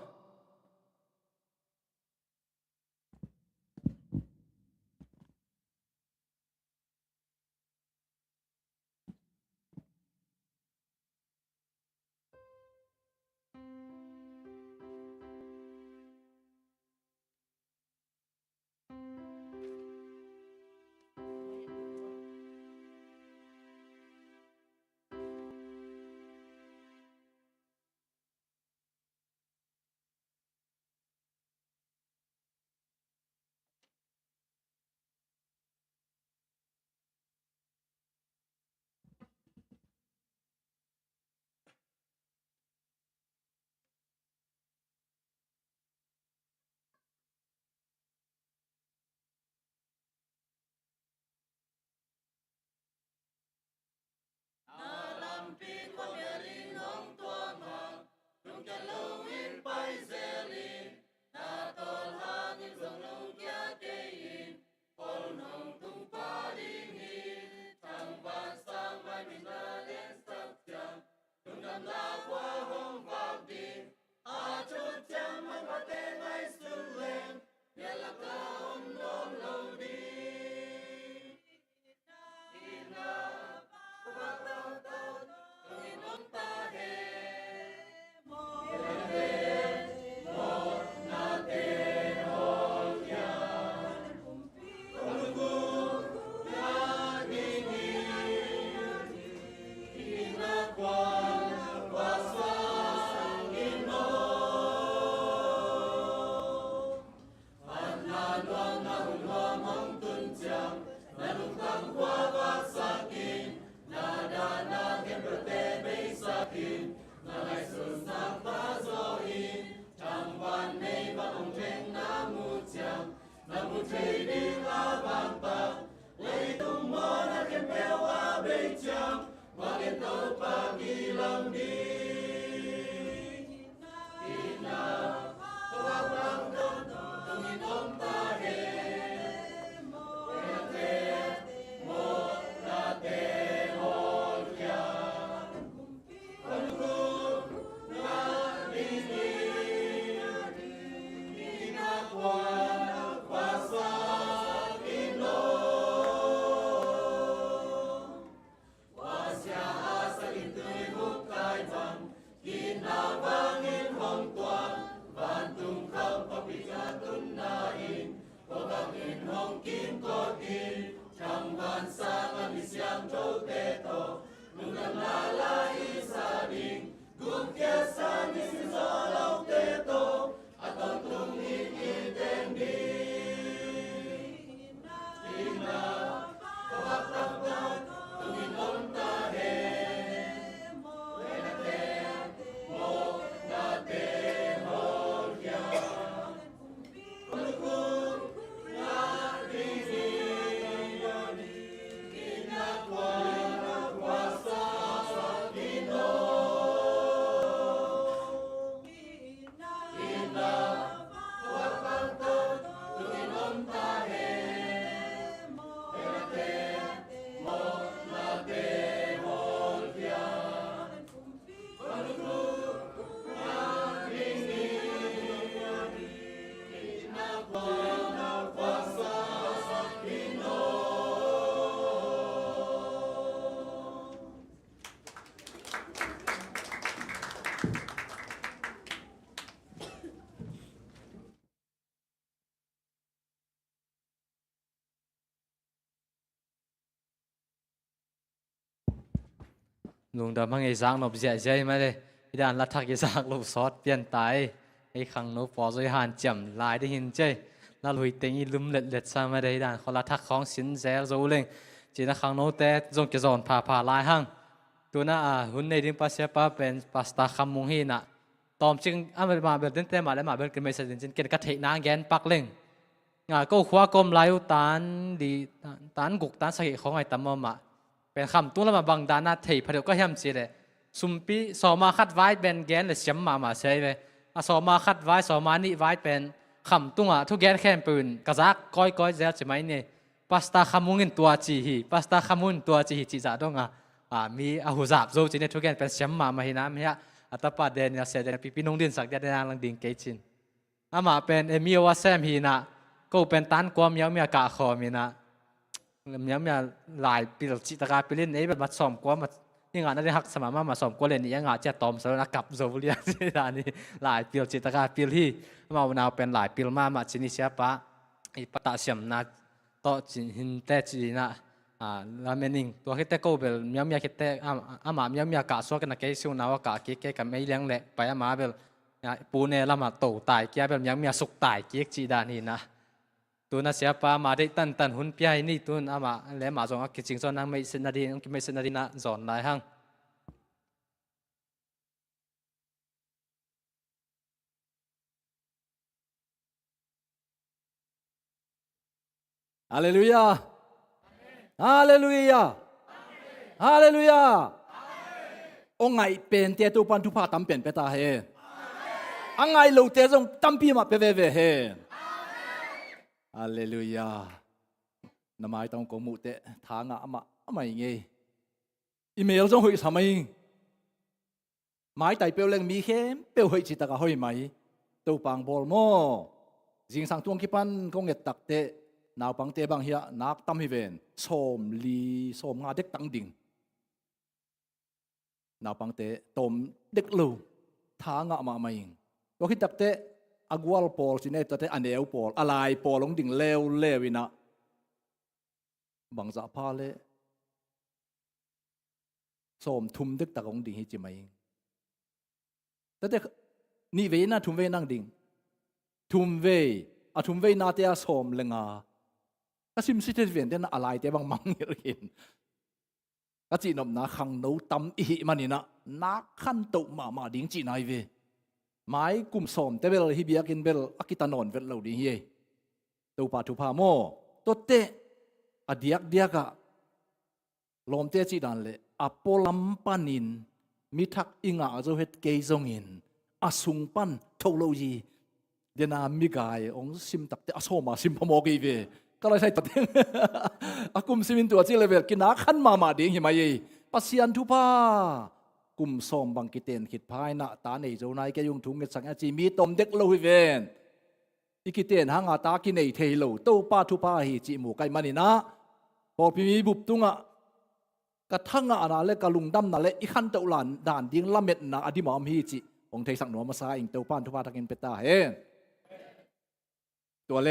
ลุงดำมังไอ้สางนบเสียใจมาเลยที่ด้านลัทธิสางลูกซอดเปลี่ยนตายไอ้ขังนูปอซอยหันจำลายได้หินใจแล้วลุยเต็งอีลุมเล็ดเล็ดซามาได้ด้านคนลัทธิของสินแสโซเลงจีน่าขังนูแต่จงเกจอนพาลายหังตัวน่ะหุ่นในดิ้งปัสเซปะเป็นปัสตาคำมุงฮีน่ะตอมจึงมาเบิดเต้นเต้มาแล้วมาเบิดกันไม่สะดวกจนเกิดกระเทน้าแกนปักเล่งก็ขวากลมไหลตานดีตานกุกตานสกิของไอ้ตำมมาเป็นคำตัวแล้วมาบังดานาเทพเดียวก็ย่ำจีเลยสุมปีสอมาคัดไว้เป็นแกนเลยเสียมมาใช่ไหมสอมาคัดไว้สอมานี่ไว้เป็นคำตัวทุกแกนแค่ปืนกระซักก้อยเจ้าใช่ไหมเนี่ยปัสตาคำมุงินตัวจีฮีปัสตาคำมุนตัวจีฮีจีจ่าต้องมีอาหุจับโจจีเนี่ยทุกแกนเป็นเสียมมาหินะไม่ฮะอัตปาเดนเนี่ยเสด็จปีนงดินสักเดนนางลังดิงเกจินมาเป็นเอมิโอวาเซมฮีนะก็เป็นตันความยาวมีอากาศคอมีนะมีหลายปีจิตรการไปเล่นไอ้แบบมาสอมกว่ามายังงานนั่นได้หักสมามาสอมกว่าเล่นนี่ยังงานจะตอมสารกับโซเลียที่ด้านนี้หลายปีจิตรการปีที่มาวนาวเป็นหลายปีมาจินิเซียปะอีปตาเสียมนะต่อจิหินแต่จีนะลาเมนิงตัวคิดแต่ก็เป็นมีคิดแต่มามีอากาศสวกันนะแกซิวนาวอากาศแกกันไม่เลี้ยงแหละไปมาเป็นปูเนลามาโตตายแกเป็นมีสุกตายเกียกจีด้านนี้นะตัวนั้นเสียปามาได้ตันหุ่นเปียนี่ตัวนั้นมาแล้วมาจงอักจริงๆส่วนนั้นไม่เสนาดีไม่เสนาดีนะจอนได้หั่งฮาเลลูยาฮาเลลูยาฮาเลลูยาองไงเป็นเตตุปันทุพาตั้มเป็นเปตาเฮอังไงลูเตจงตั้มปีมาเปเวเฮฮาเลลูยานามายต้องกมุเตทางอะมาอย่างงี้อีเมลจงหุยทำไมหมายแต่เปลเลงมีเข้มเปลหุยจิตตะกะหุยไหมตัวปังบอลโมจิงสังตวงคิปันคงเงตักเตนาวปังเตบังเฮียนักตั้มฮิเวนสมลีสมงาเด็กตั้งดิ่งนาวปังเตตมเด็กลูทางอะมาไม่ยิงตัวคิดตักเตอากวลปอลสิเนตเตอันเอวปอลอะไรปอลลงดิ่งเลวินะบังจะพาเลสมทุมเด็กตะกงดิ่งฮิจิไม่แต่นี่เวนะทุมเวนั่งดิ่งทุมเวทุมเวนาเตียสมเลงาก็ซิมซิเทเวนเดนอะไรเตบังมังเห็นก็จีนอมนาขังโนตำอีมันนี่นะนักขันตุมาดิ่งจีนายเวไม้กลุ่มสมเตเบลฮิบิอากินเบลอากิตานอนเวลเราดิ่งเย่ตัวปาทุพาโมตัวเตอเดียกะลมเตจีดันเลยอโปลัมปันินมิทักอิงอาโจเฮตเกยจงอินอาสุงปันโทโลยีเดนามิกายองซิมตักเตอโซมาซิมพโมกีเวก็เลยใช้ตัดเองอากุมซิมินตัวจีเลเวลกินนักขันมาดิ่งเห็นไหมปัสยันทุพากุมสมบังกิเตนขิดพายนะตาในเจ้านายแกยุงถุงเงสังอาจีมีตมเด็กโลหิเวนอีกิเตนหางอาตากินในเทโลตู้ป้าทุพาหิจิหมูไก่มันนี่นะพอพี่มีบุบตุงะกระทั่งอาณาเลกลุงดำนาเลอีขันเตาหลานด่านดิ้งละเม็ดนะอดีมอมฮิจิองเทสังหนวมาซาอิงเตาป้านทุพาทักินเปตาเฮตัวเล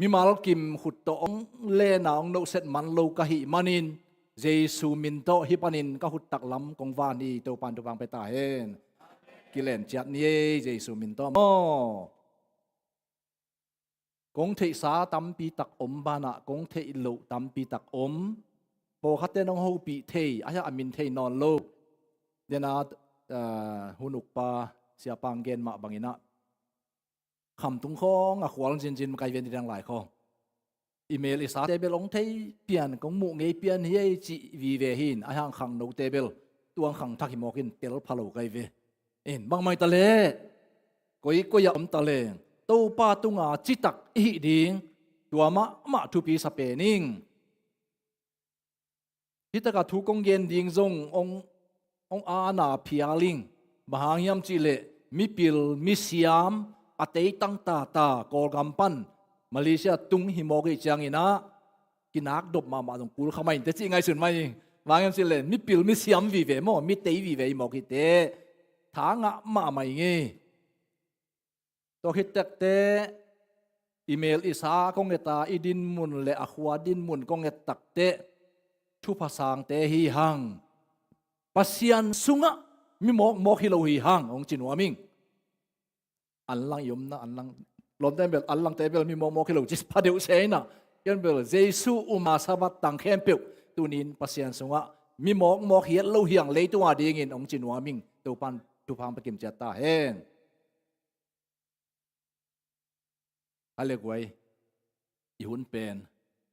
มีมาลกิมขุดโตองเลนาองโนเซตมันโลกะหิมันินเยซูมินโตฮิปานินก็หุดตักล้ำกงวานีเตาป้านทุพังเปตาเฮกิเลนจัดนี้เยซูมินโตโมกงเทสาตัมปีตักอมบานะกงเทอิลุตัมปีตักอมโปคัตเตนองฮูปีเทอายะอามินเทนอนโลเดนาหุนุกปาเสียปังเกนมาบังอินะคำตุงคองขวางจินมาไกลเวียนที่ดังหลายข้ออีเมลอิสาเตเบลองเทเปียนกงมุงเงยเปียนเฮียจีวีเวหินอายังขังโนเตเบลตัวขังทักหิมอกินเตลพาโลไกเวบางไม่ตะเลก็ยอมตะเลตัวป้าตุงอาจิตักอีดิ่งตัวมะทุปีสเปนิงที่ตะกัดทุกงเย็นดิ่งจงองอาณาพิอาลิงบางยามจิเลมิปิลมิสยามอเตยตั้งตากอลกัมปันมาเลเซียตุงหิมอกิจังอินะกินักดบมาตรงปูขมายแต่จีไงส่วนไม่บางอย่างสิเลมิปิลมิสยามวิเวมอมิเตยวิเวมอกิเตทางะมาไม่เงี้ตัวคิดเตอีเมลอิสากงเอตาอีดินมุนเลอขวาดินมุนกงเอตักเตทุภาษาเตฮีหัง pasian sunga mi mok hi lo hi hang ong chin wa ming an lang yum na an lang lom tem bel an lang te bel mi mok hi lo jis pa deu se na ken bel jesu uma sabat tang khem pe tunin pasian sunga mi mok hi lo hiang le tu wa ding in ong chin wa ming to pan tu phang pakim cha ta hen ale gwai i hun pen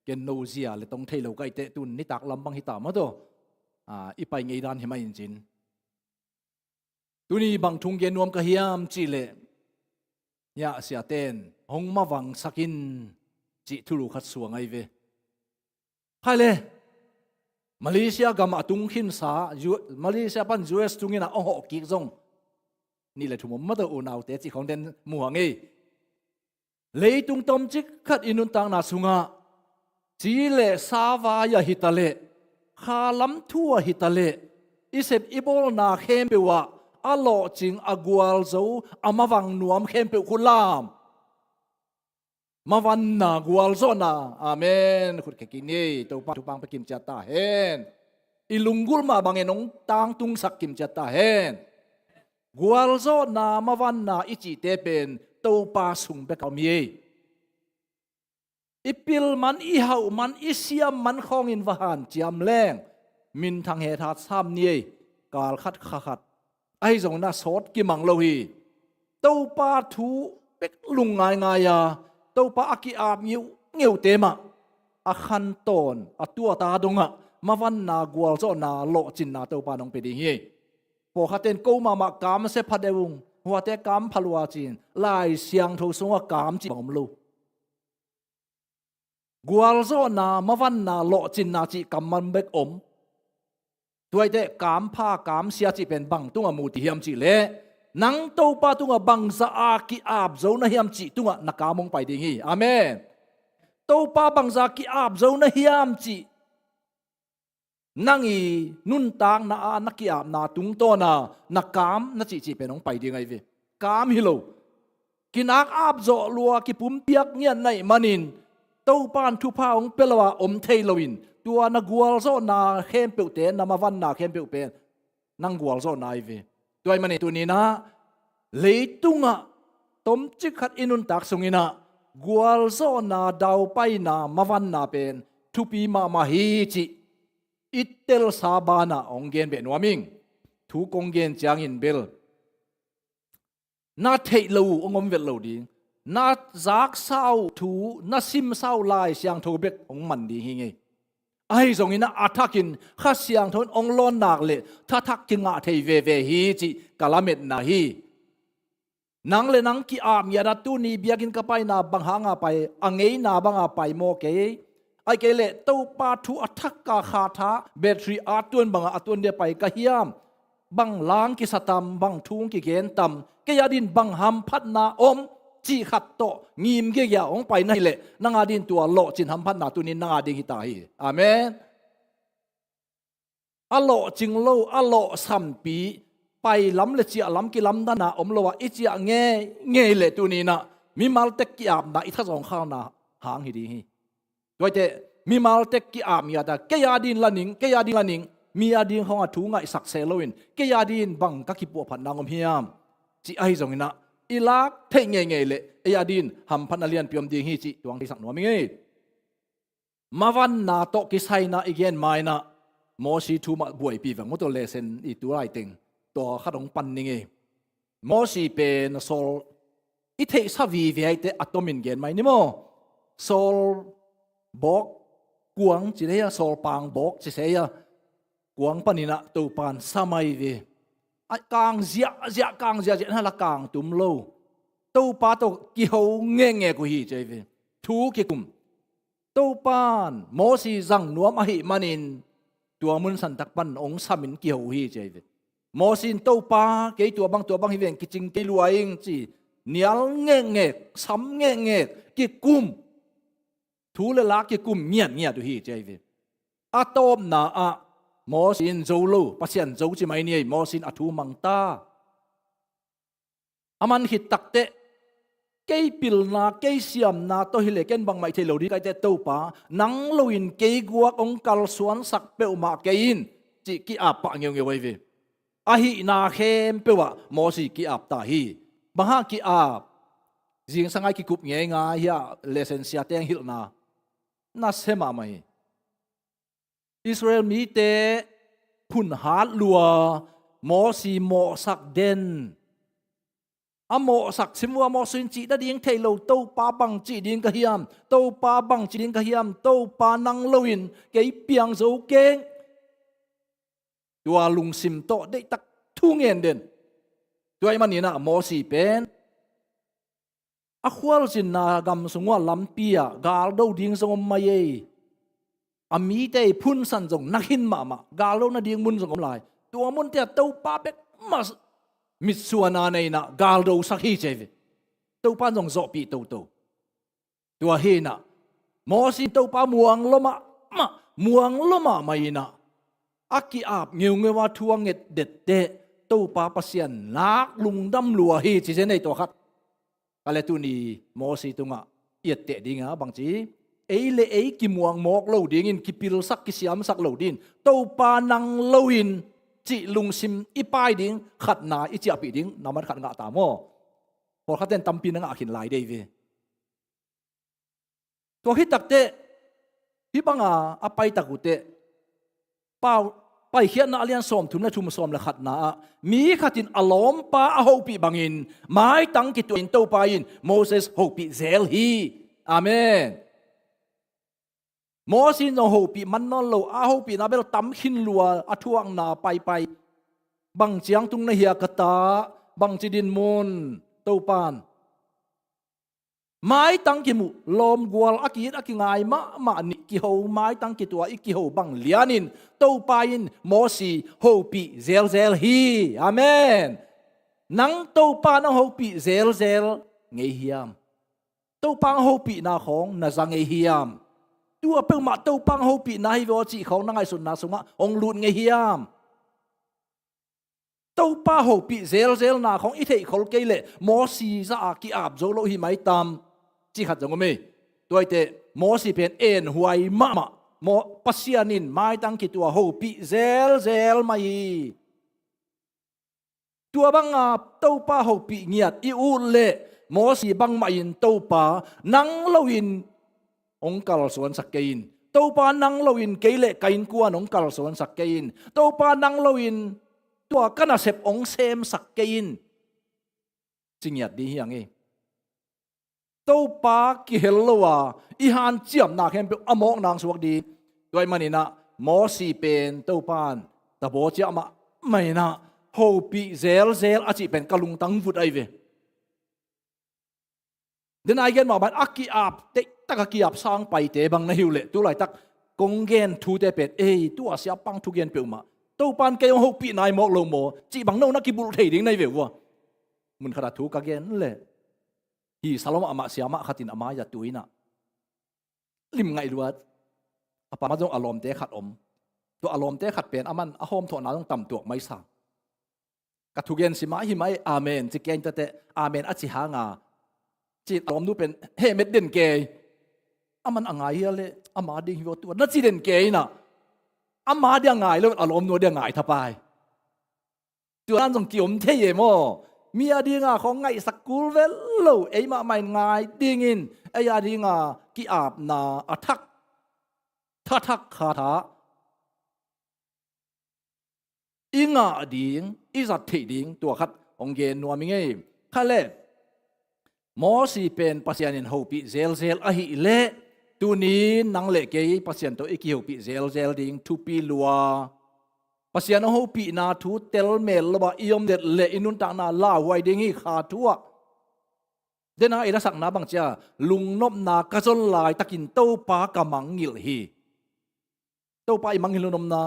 ken no zia le tong thei lo kai te tun ni tak lam bang hi ta ma to i pai ngei dan hi mai in chin tuni bang thung gen nuam ka hiam chi le ya sia ten hong ma wang sakin chi thulu khat suang ai ve phale Malaysia gam atung khin sa Malaysia pan US tungina ho ki zong ni le thum ma to unau te chi khong den muang ei leitung tom chik khat inun tang na sunga chi le sawa ya hitale kha lam thua hitale isep ibol na khem pewa alo ching agwal zo amawang nuam khem pe khulam mawan na gwal zo na amen khut ke kini to pa tu pang pakim cha ta hen ilunggul ma bangenong tang tung sak kim cha ta hen gwal zo na mawan na ichi te pen to pa sung be kaw mi ipil man i hau man isiam man khong in wahan chiam leng min thang he that sam ni kal khat khat ai zong na sot ki mang lo hi to pa thu pek lung ngai ngai ya to pa aki ap ngeu te ma a khan ton a tua ta donga mawan na gwal zo na lo chin na to pa nong pe ding hi po khaten ko ma kam se phadewung huate kam phalwa chin lai siang tho songa kam chi bom lo gwal zo na mawan na lo chin na chi kam man bek om tuai te kam pha kam sia chi pen bang tunga mu ti hiam chi le nang to pa tunga bang za a ki ap zo na hiam chi tunga na ka mong pai ding hi amen to pa bang za ki ap zo na hiam chi nangi nun tang na a na ki ap na tung to na kam na chi chi pen ong pai ding ai ve kam hi lo kinak ap zo lua ki pum piak ngian nai manin to pan thu pa ong pelawa om thei loin tua na gwal zo na khem pe te na mawan na khem pe pen nang gwal zo na ai ve tuai mani tu ni na leitunga tom chi khat inun tak sungina gwal zo na dau pai na mawan na pen thu pi ma hi chi itel sabana onggen be nuaming thu konggen chang in bel na thei lo ongom vel lo ding na zak sau thu na sim sau lai siang tho bek ong man di hi nge ai zong ina athakin kha siang thon ong lon nak le tha thak ki nga thei ve hi chi kalamet na hi nang le nang ki am ya da tu ni biakin ka pai na bang hanga pai angei na banga pai mo ke ai ke le to pa thu athak ka kha tha battery atun banga atun de pai ka hiam bang lang ki satam bang thung ki gen tam ke ya din bang ham phat na om chi khat to ngim ge ya ong pai nai le nanga din tua lo chin ham phat na tunin nanga ding hi ta hi amen alo ching lo alo sam pi pai lam le chi lam ki lam da na om lo wa ichi nge le tunina mi mal tek ki ap na i tha jong khaw na hang hi di hi doi te mi mal tek ki ap ya da ke ya din laning mi ya din hong a thu ngai sak se loin ke ya din bang ka ki po phan nangom hiam chi ai jong ina ilak thei nge le e ya din ham phan alian piom ding hi chi tuang ti sak no mi nge mawan na to ki sai na again mai na mo si thu ma buai pi wang mo to lesson i tu lai ting to khadong pan ni nge mo si pe na sol i thei sa vi ai te atomin gen mai ni mo sol bok kuang chi le ya sol pang bok chi se ya kuang panina to pan samai ve ai kang zia na la kang tum lo to pa to ki ho nge ko hi che ve thu ki kum to pan mo si zang nuam a hi manin tua mun san tak pan ong samin ki ho hi che ve mo sin to pa ke tua bang hi ven ki ching ke luaing chi nial nge sam nge ki kum thu le la ki kum nya tu hi che ve atom na a mo sin zo lo pasian zo chi mai ni mo sin athu mang ta aman hit takte ke pil na ke siam na to hile ken bang mai thelo ri kai te to pa nang loin ke guak ong kal suan sak pe ma ke in จีกีอาบปะเงียวเงียวไว้เวอาหินาเข้มเปว่ามอสีกีอาบตาฮีบางฮากีอาบจิงสังไงกีกุบเงียงาเฮียเลเซนเซียเตียงฮิลนาน่าเสมาไหมอิสราเอลมีเตพุนหาลัวมอสีมอสักเดนอโมสักสิมัวมอสินจีได้ดิ้งเทโลโตปาบังจีดิ้งกะเฮียมโตปาบังจีดิ้งกะเฮียมโตปานังลวินเกยเปียงโซเกงตัวลุงซิมโตได้ตักทุ่งเงินเด่นตัวไอ้มันนี่นะมอสีเป็นอควาลสินนากำสงวนลำเปียกาลดูดิ้งสงมมาเยอามีเตพุนสันจงนักหินมากาลดูนาดิ้งมุนสงมลายตัวมุนเตียโตปาเป็กมามิสวนาในนะกาลดูสักฮีเจวิตัวปานจงโซปีตัวเฮนะมอสิตัวปาม่วงลมะม่วงลมะไม่นะอากิอาบเงียวเงว่าทวงเงเด็ดเตตัวปาปัสยันนักลุงดำลัวฮีจีเจในตัวครับอะไรตัวนี้มอสิตัวงะเอียดเตดิ้งบางทีเลกิม่วงหมอกเหลาดิ้งกิปิลสักกิสยามสักเหลาดิ้งตัวปานังเหลาอินจีลุงซิมอีปายดิ้งขัดนาอีจีอปีดิ้งน้ำมันขัดงะตามอพอขัดเต้นตำปีนังอาขินลายได้เวตัวฮิตักเตฮิบังอาไปตักุเตเป้าไปเขียนนาเลียนสอมทุนและทุมสอมและขัดนามีขัดินอลอมปาอาโฮปีบังอินไม้ตั้งกิตัวอินโตปาอินโมเสสโฮปีเซลฮีอาเมนมอสินโฮปีมันนอนโลอาโฮปีนาเบลตั้มหินลัวอาทวงนาไปบังเจียงตุงนเฮียกตาบังจิดินมุนโตปานไม้ตั้งกิมุลมกวลอากิดอากิงายมานิกิโฮไม้ตั้งกิตัวอิกิโฮบังเลียนินโตปายินมอสีโฮปีเซลฮีอาเมนนังโตปานังโฮปีเซลเงยฮิยามโตปังโฮปีนาของนาจังเงยฮิยามตัวเปิงมาโตปังโฮปีนาฮิวอจิของนังไอสุนนาสุงะองลุนเงยฮิยามโตปาโฮปีเซลนาของอิเทคอลเกเลมอสีซาอากิอาบโจโลฮิไมตามจีขัดจังก็มีตัวเตมอสีเป็นเอ็นหวยมะมอปัสยานินไม่ตั้งกิตัวโฮปีเซลไม่ตัวบังอาโตปาโฮปีเงียดอิอุเลมอสีบังมาอินโตปานังลวินองค์กาลสวนสักเกยินโตปานังลวินเกเลกินกวนองค์กาลสวนสักเกยินโตปานังลวินตัวกันอาเสพองเซมสักเกยินจริงอย่างดีอย่างนี้โตปากิเฮลวาอีฮันเจียมนาเข้มเป็นอมองนางสวัสดีด้วยมันนี่นะมอสีเป็นโตปานตะโบเจียมาไม่นะโฮปีเซลอาจิเป็นกะลุงตังฟุดไอเวเดินไอเกนมาบันอักกีอาบเตตักกีอาบสร้างไปเตบังในหิวเละตัวไหลตักกงเกนทูเตเป็ดตัวเสียปังทุเกนเปียวมาโตปานเกยงโฮปีนายมอกลงโมจีบังโนนักกิบุรุษเฮดิ้งในเววะมันขนาดทูกะเกนเลยฮีสลามอามาเสียมาขัดินอามาอย่าตุยนะลิมไงรู้ว่าapaมาต้องอารมณ์เตะขัดตัวอารมณ์เตะขัดเป็นอามันอาโฮมถอนาต้องต่ำตัวไม่สั่งกัทุเกนสิมาหิมายอาเมนจิเกนแต่อาเมนอจิหางาจิตอารมณ์ดูเป็นเฮเม็ดเด่นเกยอามันอ่างไงเฮเลยอามาดิ้งหัวตัวนั่นจิเด่นเกยนะอามาเดียงไงแล้วอารมณ์นัวเดียงไงทับไปตัวนั้นต้องเกี่ยวมเทเยโมมีอดีงาของไงสกุลเวลโลมาไม่ไงดิ้งินอดีงากีอาบนาอัทักทักคาถาอิงาดิ้งอิจัดเทดิ้งตัวคัดองเกนนัวมิงเงข้าเล่มอสีเป็นปัสยานินโฮปีเซลอหิเล่ตัวนี้นังเล่เกยปัสยานตัวอีกิโฮปีเซลดิ้งทุปีลัวปัสยานโฮปีนาทูเตลเมลว่าอิยมเด็ดเล่อินุนตานาลาไวดิ้งขาทัวเดน่าอิรัสักนาบังจ้าลุงนบนากระจนลายตะกินโตปากะมังงิลฮีโตปาอิมังหิลุนมนา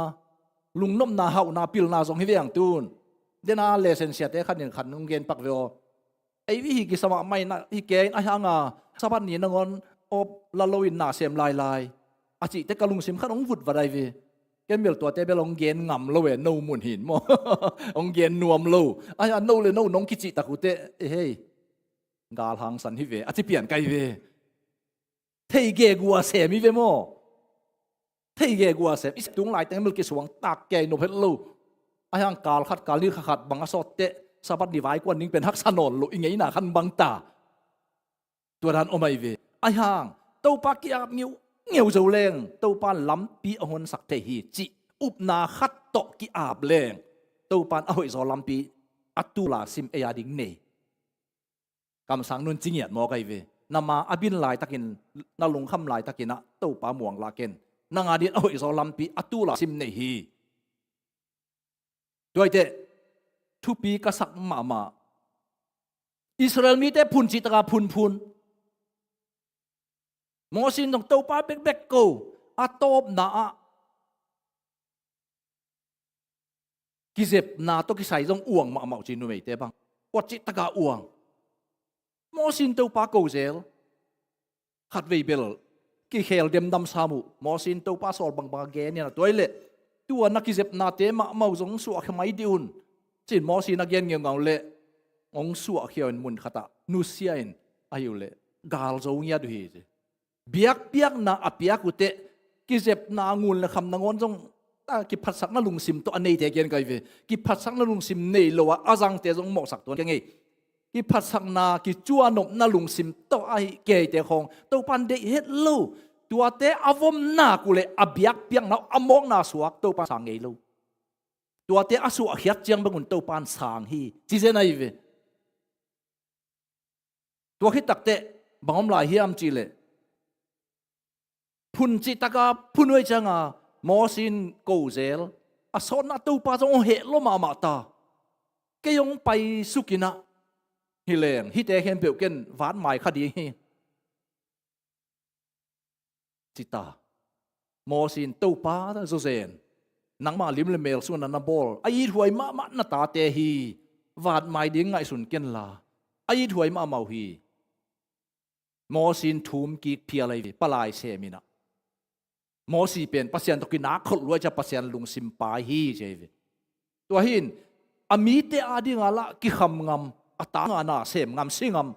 ลุงนบนาเฮานาปิลนาสองฮิเวียงตูนเดน่าเลเซนเซียเตขันขันนุงเกนปักเวอไอวิฮิกิสมาไม่นะฮิเกนไอฮังาสะพันนี้นงอนอบลาโลวินนาเซมลายอาจิเตกะลุงซิมขันองฟุดวะไรเวเกนเบลตัวเตเบลองเกนงำโลเวโนมุนหินโมองเกนนวมโลไอฮันโนเลโนนงกิจิตะกุเตเฮ้กาลหังสันฮิเวอาจิเปลี่ยนไกเวเทเกกัวเสมิเวโม thei ge gua se is tung lai teng mil ki suang tak ke no phet lo ayang kal khat kal ni khat bang asot te sabat ni vai kwan ning pen hak sanon lo ingei na khan bang ta tua dan omai ve ayang to pa ki ap nghiu zo leng to pa lam pi ahon sak te hi chi up na khat to ki ap leng to pan ahoi zo lam pi atula sim e ya ding nei kam sang nun jingiat mo kai ve nama abin lai takin na lung kham lai takina to pa muang la ken nanga din ahoi zo lam pi atula sim nei hi doi te thu pi ka sak ma Israel mi te phun chi taka phun mo sin dong to pa bek ko atop na kizep na to ki sai dong uang ma mau chi nu mei te bang wat chi taka uang mo sin to pa ko zel khat vei bel ki khel dem dam samu mo sin to pa sol bang bang ge ni na toilet tua na kizep na te ma mau jong su khmai diun chin mo sin again ngeng ngau le ong su khian mun khata nu siain ayu le gal zo nya du hi biak na apiak ute kizep na ngun le kham na ngon jong ta ki phat sak na lung sim to anei te gen kai ve ki phat sak na lung sim nei lo wa azang te jong mo sak ton ke ngi ki phat sak na ki chua nop na lung sim to ai ke te khong to pan de het lo tua te avom na ku le abiak piang na among na suak to pa sang ngei lo tua te asu a hiat chiang bangun to pan sang hi chi je nai ve tua khi tak te bangom lai hiam chi le phun chi taka phunoi changa mo sin ko zel asot na to pa jong he lo ma ta ke yong pai sukina hileng hi te hen peu ken van mai khadi hi chita mo sin to pa da zo zen nang ma lim le mel sun na bol ai huai ma na ta te hi wat mai ding ngai sun ken la ai huai ma mau hi mo sin thum ki phia lai palai se mina mo si pen pasian to ki na khol loi cha pasian lung sim pa hi je to hin ami te adi ngala ki kham ngam ata nga na sem ngam singam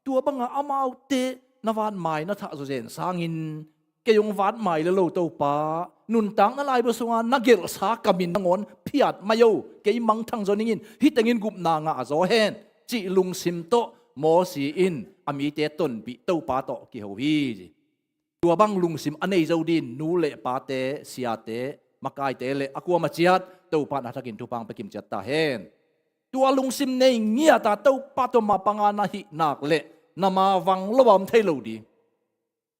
tua banga amau te na van mai na tha zo zen sangin ke yong van mai le lo to pa nun tang na lai bo sunga nagel sa kamin ngon phiat mayo ke mang thang zo ningin hi tengin gup na nga zo hen chi lung sim to mo si in ami te ton bi to pa to ki ho hi tua bang lung sim anei zo din nu le pa te sia te makai te le akwa ma chiat to pa na thakin tu pang pe kim chat ta hen tua lung sim nei ngia ta to pa to ma panga na hi nak le nama wang lobam thei lo di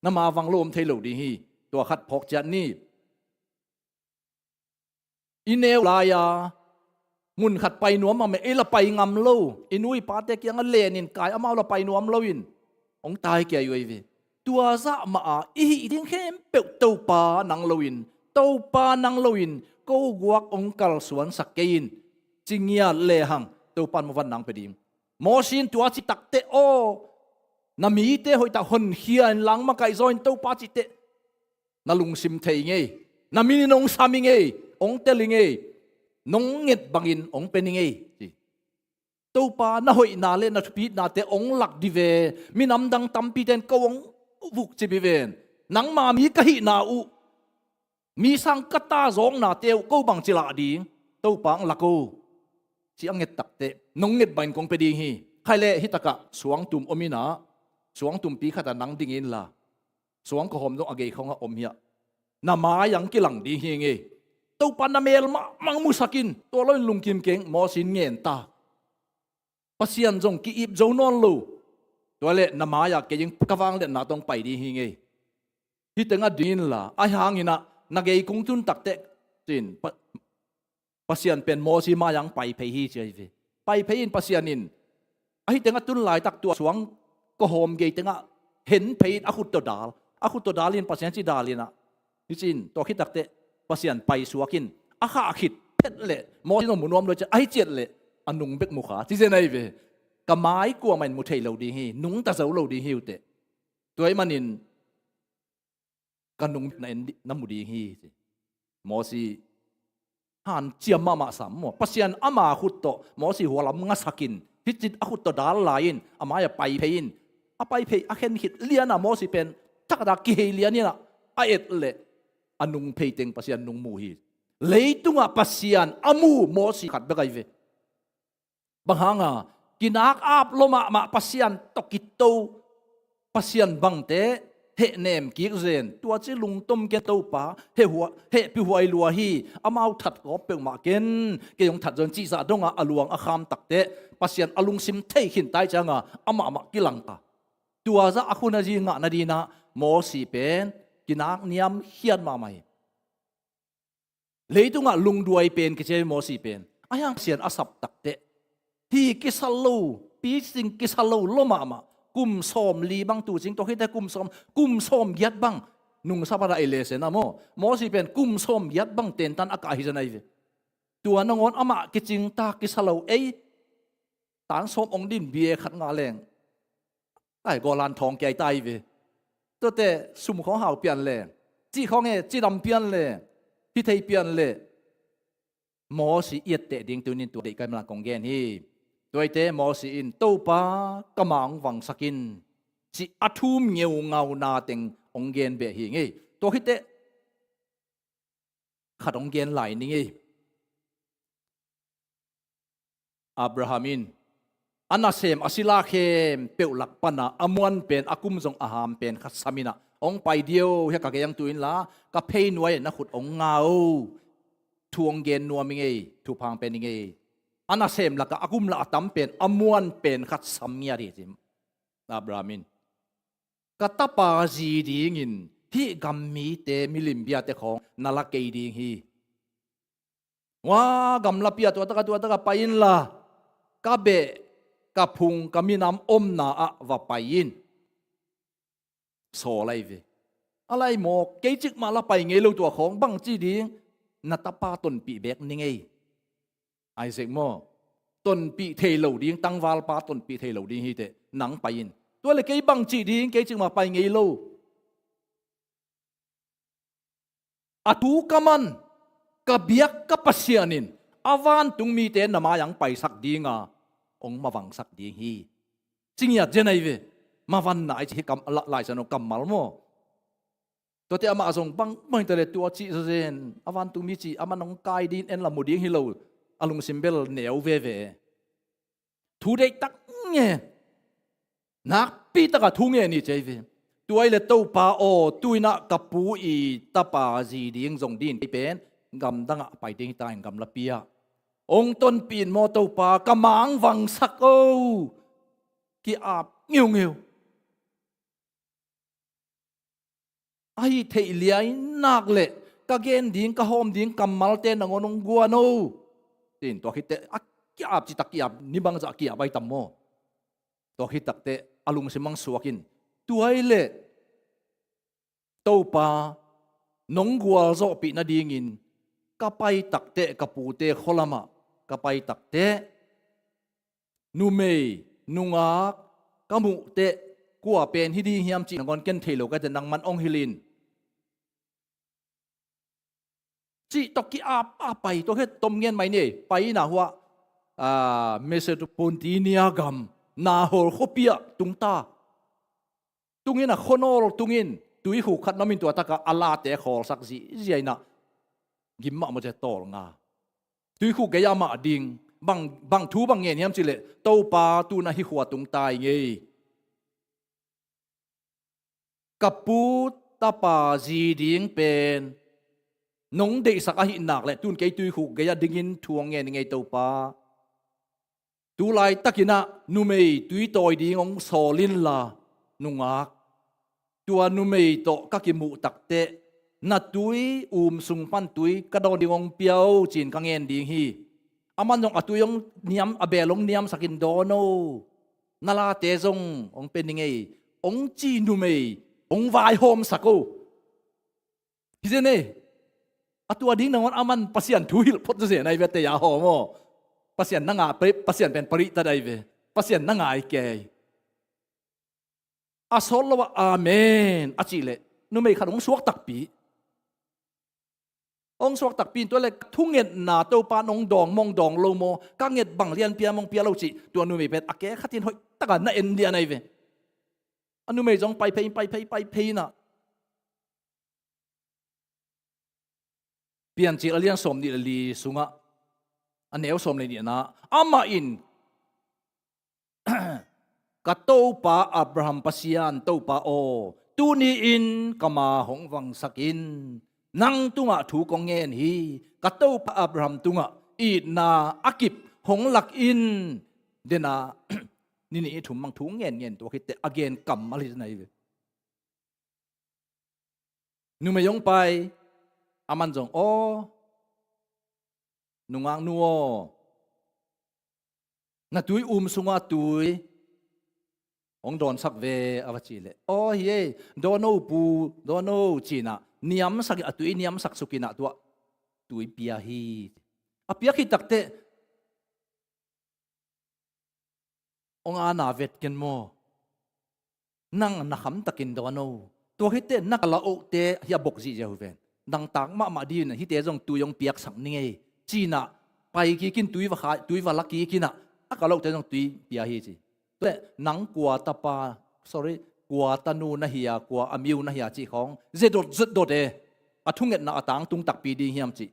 nama wang lom thei lo di hi tua khat phok chat ni ineu la ya ngun khat pai nuam ma me ela pai ngam lo inui pa te kyang le nin kai amau la pai nuam lo in ong tai ke yoi ve tua za ma i ding khem pe to pa nang lo in to pa nang lo in ko guak ong kal suan sakein chingia le hang to pan mo van nang pedim mo sin tua chi tak te o na mi te hoi ta hon hian lang ma kai join to pa chi te na lung sim thei nge na mi nong sami nge ong teling nge nong nget bangin ong pening nge to pa na hoi na le na thupi na te ong lak di ve mi nam dang tampi ten ko ong vuk chi bi ven nang ma mi ka hi na u mi sang kata zong na te ko bang chi la ding to pang la ko chi anget tak te nong nget bain kong pe ding hi khai le hi taka suang tum omina suang tum pi khata nang ding in la suang ko hom dong age khong om hia na ma yang ki lang ding hi nge to pan na mel ma mang mu sakin to loi lung kim keng mo sin ngen ta pasian jong ki ip zo non lo to le na ma ya ke jing kawang le na tong pai di hi nge hi tenga din la a hang ina na ge kung tun tak te tin pasian pen mo si ma yang pai phei hi chei ve pai phei in pasian in a hi tenga tun lai tak tu suang ko hom ge tenga hen phei a khut to dalin pasian chi dalina hi chin to khi tak te pasian pai suakin a kha khit phet le mo si no munom lo cha ai chet le anung bek mu kha chi je nai ve kamai ko man mu thei lo di hi nung ta zo lo di hi te toy manin kanung na mu di hi mo si han chiam ma sam mo pasian ama khut to mo si hualam nga sakin hichit a khut to dal lain ama ya pai phein a pai phei a khen hit liana mo si pen takada ki he lianina a et le anung peiteng pasian nung muhi leitunga pasian amu mo si khat bekai ve banghanga kinak ap loma ma pasian tokito pasian bangte he nem ki zen tua chi lung tom ke to pa he pi huai lua hi amau that ko pe ma ken ke yong that jon chi sa donga aluang a kham takte pasian alung sim thei hin tai changa ama ma kilang ta tua za akhuna ji nga na dina mo si pen kinak niam hian ma mai leitunga lung duai pen ke che mo si pen ayang sian asap takte hi kisalo pi sing kisalo loma ma kum som li bang tu jing to hita kum som yat bang nung sabara elese na mo si pen kum som yat bang ten tan aka hi janai ve tua nangon ama kiching ta kisalo ei tan som ong din bie khat nga leng ai go lan thong kai tai ve to te sum khong hau pian le chi khong e chi dam pian le hi thei pian le mo si yet te ding tu nin tu dei kai ma kong gen hi toy te mo si in to pa kamang wang sakin chi athum ngeu ngau na teng ong gen be hi nge to hi te khat ong gen lai ni nge Abrahamin anasem asila khem peulak pana amuan pen akum jong aham pen khat samina ong pai dio he ka yang tuin la ka phei nuai na khut ong ngau thuang gen nuam nge thu phang pen nge anasem la ka akum la atam pen amuan pen khat samia ri jim Abrahamin katapa ji dingin hi gammi te milim bia te khong nala ke ding hi wa gamla pia tu ta pain la ka be ka phung kaminam om na a va pain so lai ve alai mo ke chik ma la pai nge lo tu khong bang chi ding na tapa ton pi bek ni nge Isaac mo ton pi thei lo ding tang wal pa ton pi thei lo ding hi te nang painตัวเลยกี่บังจีดิ้งกี่จึงมาไปไงลูอาทูกมันกับเบียกกับปัสยานินอาวานตุงมีเตนนามายังไปสักดีงาองมาวังสักดีฮีจริงอยากเจนไอเวมาวันไหนที่กำละลายสนุกกำมัลโมตัวเตะมาส่งบังบังแต่เลยตัวจีเซนอาวานตุงมีจีอามันองกายดินเอ็นละมุดิ้งฮิโลอาลุงซิมเบลเหนียวเวเวทูเด็กตักเงี้ยนักปีตะกะทุ่งเงี้ยนี่เจวิตัวไอ้เลตัวปาโอตัวนักกับปูอีตาปาจีดิ้งส่งดินไปเป็นกำดังไปดิ้งตายกำละเปียองต้นปีนโมตัวปากำมังวังสักโอกี่อาบเงี้ยวเงี้ยวไอ้เทเลียนักเละกะเกนดิ้งกะโฮมดิ้งกำมัลเตนงอนงกัวโนตินตัวคิดเตะกี่อาบจิตกี่อาบนิบังจะกี่อาบไปตั้มโมตัวคิดตักเตะอารมณ์สิมังสวกินตัวไอ้เละตัวปานงกัวโซปีนาดีงินก็ไปตักเตะกับปูเตะขลามะก็ไปตักเตะนูเมย์นุงอักกมุเตะกัวเป็นฮิดีเฮียมจีนงอนเกนเทโลก็จะนังมันองฮิลินจีตกี้อาไปตัวแค่ต้มเงี้ยไหมเนี่ยไปนะหัวเมเซตุปอนติเนียกัมนาโฮลโคปียตุงตาตุงินอะโคโนลตุงินตุยหูขัดน้ำมินตัวตะกะอัลลาเตะขอสักสิเจียนะกิมมะมันจะโตงาตุยหูเกยามาดิงบังทูบังเงี้ยมจิเลโตปาตูนะฮิหัวตุงตายเงยกับปูตาปาจีดิงเป็นนงเดสักหินักเลยตุนเกยตุยหูเกยาดิงินทวงเงี้ยไงโตปาตูไลตักินะนุเมย์ตุยตอยดีงองโซลินลานุงักตัวนุเมย์โตกักิมุตักเตนัดตุยสุงปันตุยกระโดดดีงองเปียวจีนกังเงินดีฮีอามันยองอตุยงเนียมอเบลงเนียมสักินโดโนนาลาเตจงองเป็นยังไงองจีนุเมย์องวายโฮมสักโอพี่เจเน่อตัวดิ้งนังวันอามันปัสยันทุยพดเสียในเวทยาหอมpasien na nga pasien pen pari taday ve pasien na nga ikay asol wa amen achile nu mei khanong suak takpi ong suak takpi to le thungen na to pa nong dong mong dong lo mo ka nget bang lian pia mong pia lo chi to nu mei pet ake khatin hoi taka na en dia nai ve anu mei jong pai phei na เปลี่ยนจีเลียนสมนี่ลีสุงะอันเอวสมเลยนี่นะอามาอิน กะโตปาอับราฮัมปัสยานโตปาโอตูนีอินกะมาหงวังสักอินนังตุงะถูกงเงินฮีกะโตปาอับราฮัมตุงะอีนาอากิบหงหลักอินเดนา นี่ถุมมังถุงเงินตัวคิดแต่อเกนกำอะไรไหนนูไม่ยงไปอามันจงโอนุงอังนัวน่ะตุยสุงะตุยองโดนสักเวอวจิเลโอ้เย่โดนโนปูโดนโนจีน่ะนิยมสักตุยนิยมสักสุกินะตัวตุยเปียฮีอเปียฮีตักเตองอานาเวทกันโมนั่งนักขำตะกินโดนโนตัวฮิตเตนักละโอเตฮิบกจีเจฮุเวนดังตากมาดีนฮิตเตจงตุยองเปียกสังนี่ไงจีน่ะไปกินตุยวะขาตุยวะลักกินน่ะอากาศเราจะจงตุยเปียฮีจีแต่นังกัวตาปา sorry กัวตานูนะเฮียกัวอามิวนะเฮียจีของเจดดเออทุ่งเงินนักต่างตุงตักปีดีเฮียมจี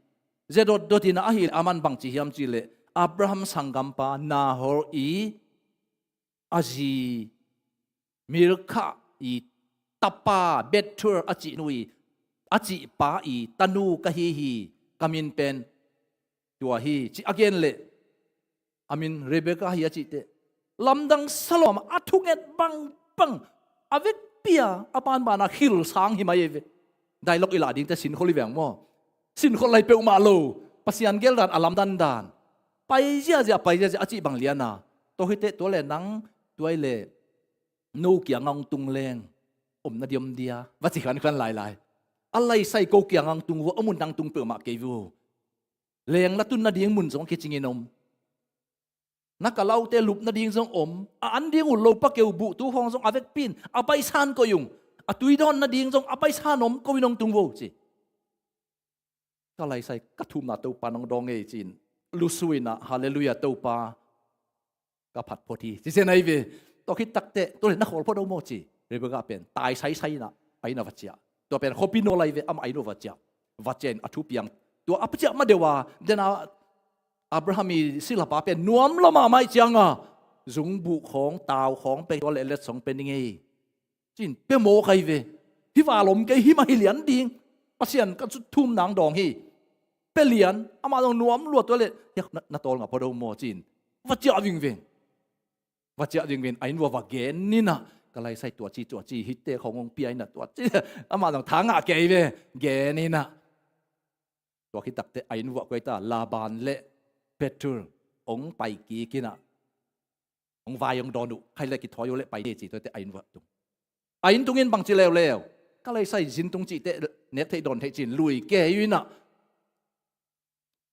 เจดดที่น่ะอหิอามันบังจีเฮียมจีเลอับราฮัมสังกัมปานาฮอร์อีอาจีมิรคาอีตาปาเบตเทอร์อาจินุยอาจิปาอีตานูกะฮีกามินเป็นตัวฮีจีอเกนเลอามินเรเบคาฮีอาจิเตลำดังสลอมอัทุเงตบังบังอเวกเปียอปานบานาฮิลสางหิมาเยเวได้ลกอิลาดิงแต่สินคนลิแวงมอสินคนไลเปวมาโลปัสยันเกลดานอลัมดันดานไปเจียไปเจียอจิบังเลียนาตัวฮิเตตัวเลนังตัวเลนูเกียงงตุงเลงนาเดียมเดียวัจิขันกันหลายอะไรใส่โกเกียงงตุงวัวอมุนดังตุงเปิดมาเกวูเลงละตุนนาเดียงมุนสองกิจิงนมนักเล่าเตลุบนาดิงซงอมอันเดียงอุลปะเกวบุตูฟองซงอเวกปินอไปซานก็ยุงอตุยดอนนาดิงซงอไปซานอมก็วินงตุงโวจิก็เลยใส่กระทุมนาเตปานองดองเอจินลุสุยนะฮาเลลูยาเตปาก็ผัดพอดีจิเซนไอเวตัวคิดตักเตตัวเห็นนักขอลพอดโมจิเรียกว่าเป็นตายใช้นะไปนวัจเจตัวเป็นโคปิโนไลเวอมไอโนวัจเจวัจเจนอทุเปียงตัวอัปเจมาเดว่าเดนาอับราฮัมมีศิลปะเป็นนวมละมาไม่จังอ่ะจุงบุของตาวของเป็นตัวเล็กๆสองเป็นยังไงจินเป็นโมใครเวฮิวาลมแกฮิมาฮิเลียนดิงปัสยันก็ทุ่มหนังดองฮีเป็นเหรียญอามาต้องนวมลวดตัวเล็กยักนัตโตลกับพอดโมจินวัจเจวิงเวงวัจเจวิงเวงไอ้นัววักเกนนี่นะก็เลยใส่ตัวจีฮิตเตขององค์เปียน่ะตัวจีอามาต้องทางอ่ะเกยเวเกนี่นะตัวคิดตักเตไอ้นัวก็ไอ้ตาลาบานเละเปตรูองไปกีกินะองวายองดอนุใครเลยกิทอยเละไปเดจิตัวเตไอ้นัวตุงไอ้ตุงเงินบังจีแล้วก็เลยใส่จินตุงจีเตเน็ตให้โดนให้จินลุยแกอยู่น่ะ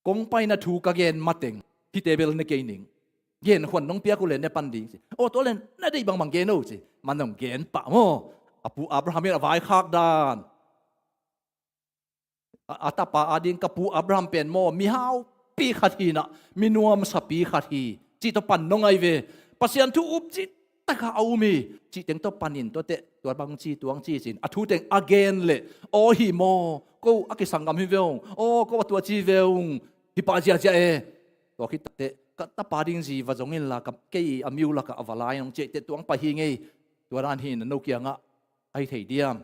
กงไปน่ะถูกกะเกนมาเต็งที่เตเบลในเกนิงเกนคนน้องเปียกุเลนในปันดิงสิโอ้ตัวเล่นน่าได้บางเกนโอ้สิมันต้องเกนปะโมอับราฮัมเอาไว้คากดานอัตปาอาดิงกับปูอับราฮัมเป็นโมมีฮาวปีขัดฮีนะมีนวมสปีขัดฮีจิตปันน้องไอเวปัสยันทุอุบจิตแต่ข้าเอามีจิตเต็งตัวปันอินตัวเตตัวบางจีตัวจีจินอทุเต็งอเกนเลยโอฮิโมก็อักสังกัมฮิเวงโอ้ก็ว่าตัวจีเวงฮิปาจีอาเจตัวคิดเตก็ตาปาดิงจีว่าจงเงินละกับเกย์อามิวละกับอวาลายน้องเจเตตัวไปฮีไงตัวร้านหินนกเกียงอ่ะไอเทียเดียม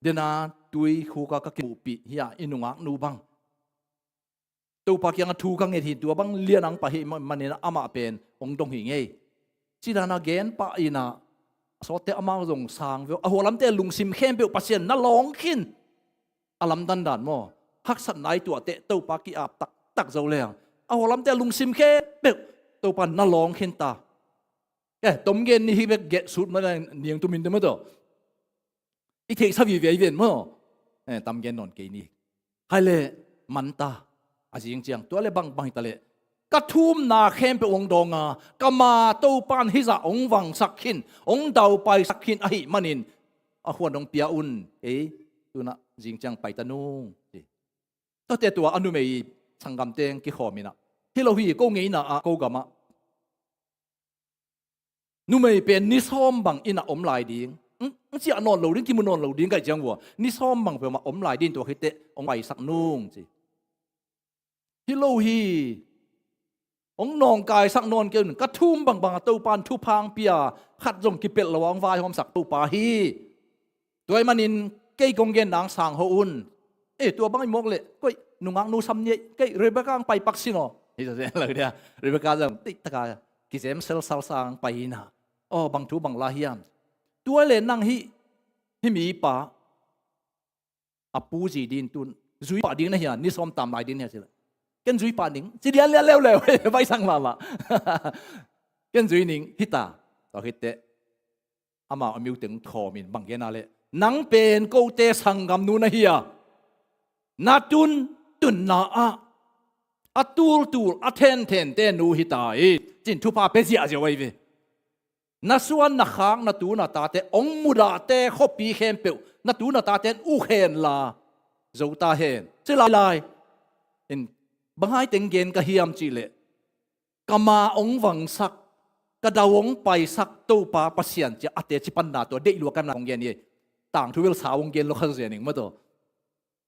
เดน่าตุยคู่กับกิบุปีเฮียอินุงักนูบังตัวปากยังถูกกันเงทีตัวบังเลี้ยนังไปมันเนี่ยอามาเป็นองดงหิงเงจีดานาเกนปะอินะสอดเตอามาลงสางเวอหัวลำเตลุงซิมเข้มเปลปัสเซนน่าลองขินอาลัมดันดานโมฮักสันไหนตัวเตตัวปากีอาบตักเจ้าเลี้ยงหัวลำเตลุงซิมเข้มเปลตัวปันน่าลองขินตาตมเกนนี่ฮิเบกเกสุดมาเลยเนียงตุมินเดมตัวอีกเทสวีเวียนโมตมเกนนอนเกนี่ใครเลยมันตาอาจริงจังตัวเล็บางตะเละกระทุ่มนาเข้มไปองดองากมาตู้ปานฮิจะองวังสักขินองดาวไปสักขินอหิมันินควรองเปียอุนตัวน่ะจริงจังไปตะนุ่งตัวเตตัวอนุเมย์สังกัมเตงกิขอมินะที่เราฮีก็งี้นะก็กามะนุเมย์เป็นนิสอมบังอินะอมลายดิ้งจีนอนเหลาดิ้งกิมุนอนเหลาดิ้งกันจังวะนิสอมบังเป็นมาอมลายดิ้งตัวคิดเตองไปสักนุ่งจี ฮิโลฮีองนองกายสักนอนเกินกระทุ่มบางๆตัวปานทุพังเปียขัดจงกิเป็ดระวังวายหอมสักตัวปาฮีตัวมันนินเกยกงเกนนางสางหัวอุ่นตัวบางไอ้มกเลยก็นุ่งอังนูซ้ำเนี่ยเกยเรเบก้าไปปักซิโนนี่จะเสียเลยเนี่ยเรเบก้าจะติดตะกายกิเซมเซลซาลสางไปนะบางทุบางลาฮิยามตัวเลยนั่งฮิมีป่าอปูจีดินตุนจุยป่าดินนะเฮียนี่ซ้อมตามลายดินเนี่ยสิละกันจุยป่าดินจีเดียนเร็วไปสั่งมากันจุยนิงฮิตาต่อฮิตเตอามาอมิวถึงทอมินบางเกนาเลนังเป็นโกเตสังกำนูนะเฮียนาตุนตุนนาอะตูลอะเทนเตนูฮิตาจินทุพาเปซิอาเจไว้เวนาส่วนนักขังนาตูนาตาเตองมุดาเตขบปีเข้มเปียวนาตูนาตาเตอุเคนลาโจตาเฮนเจลายเห็นบางให้เต็งเกนกะเฮียมจีเลกามาองวังสักกระดาวงไปสักตู้ปาปัสยันจะอัตเตจิปันนาตัวเด็กลัวกันนาองเกนเย่ต่างทุเวลสาวองเกนโลคัสเซียนิงมา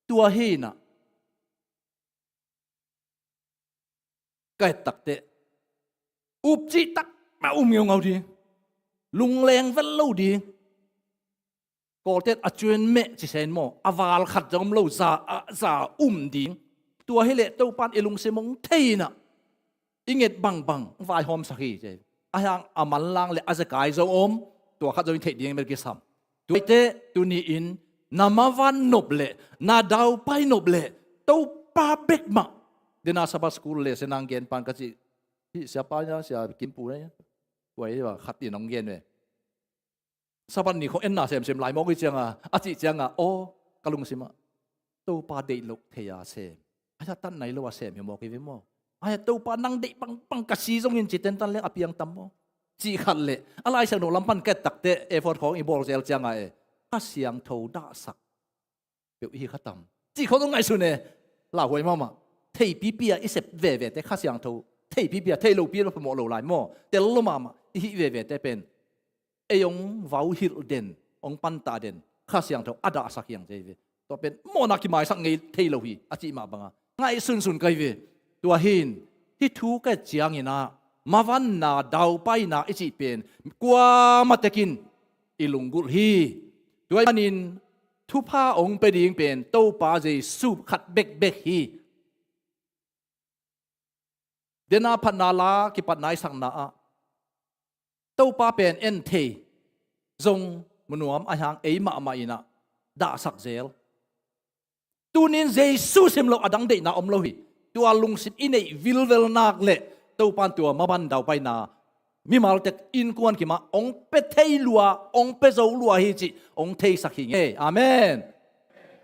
ตัวเฮน่ะไก่ตักเตอุบจิตักมาเงียวเงาดีลุงแรงเวลเล่าดีก็เตอจวนเมจิเซนโมอวาลขัดจอมเล่าซาดีตัวให้เละตัวปานเอลุงเซมงเทน่ะอิงเอ็ดบังวายหอมสักทีเจอายังอามันลังเลอาจจะกายจงตัวขัดจอมเทดีเมกิสัมตัวเตตัวนี้อินนามาวันนบเลนาดาวไปนบเลตัวปาเบกมาเดนาสบาสกูลเลเซนังเกนปานกะจิsiapa nya siapa kim pu nya wei wa khat ti nong gen we saban ni kho en na sem lai mo gi changa a chi changa kalung sima to pa de lok theya se aya tan nai lo wa sem mo ki ve mo aya to pa nang de pang ka si jong in chi ten tan le apiang tam mo chi khat le alai sang no lampan ke tak te effort khong i bol sel changa ka siang tho da sak pe hi khatam chi kho dong ngai su ne la hoi ma ma thei pi pi a isep ve te kha siang thoเทปีเปียเทโลปีเราพมอโลไลมอเตลโลมาฮิเวเตเป็นองวาวฮิลเดนองปันตาเดนข้าเสียงเท่าอดาสักอย่างเจวิตัวเป็นโมนักกิมายสักไงเทโลฮีอาจิมาบังไงสุนไกเวตัวหินที่ทูกเจียงอินามาวันนาดาวไปนาอิจิเป็นกว่ามาตะกินอิลุงกุลฮีตัวนินทุพาองไปดิ่งเป็นโตปาเจสูบขัดเบกฮีเดนาพันนาลากิปันนายสังนาเต้าป้าเป็นเอ็นเทจงมนวมอาหางมาอินะด่าสักเซลตูนินเจสูสิมโลอดังเดนาอมโลหิตัวลุงสิบอินเอวิลเวลนักเละเต้าปานตัวมาบันดาวไปนามีมาลเตกอินกวนกิมาองเปเทลัวองเปโซลัวฮิจิองเทสักหิงอาเมน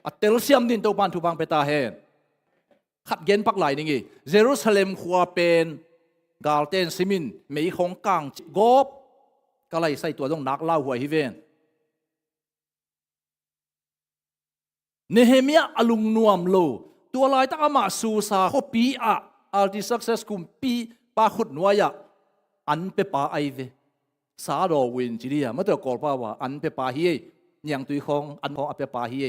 อัตเตลเซียมดินเต้าปานทุบังเปตาเฮนขัดเย็นปักไหลนี่เยรูซาเล็มขวาเป็นกาลเตนซิมินไม่ของกลางกบก็เลยใส่ตัวต้องนักเล่าหัวฮิเวนเนเฮเมียอลุงนวมโลตัวลายตั้งมาสูซาขปีอัลติสักเซสกุมปีปาขุดนัวยะอันเปปาไอเวสาโรวินจิริยาเมื่อตัวกอลปาว่าอันเปปาฮียังตุยของอันของอเปปาฮี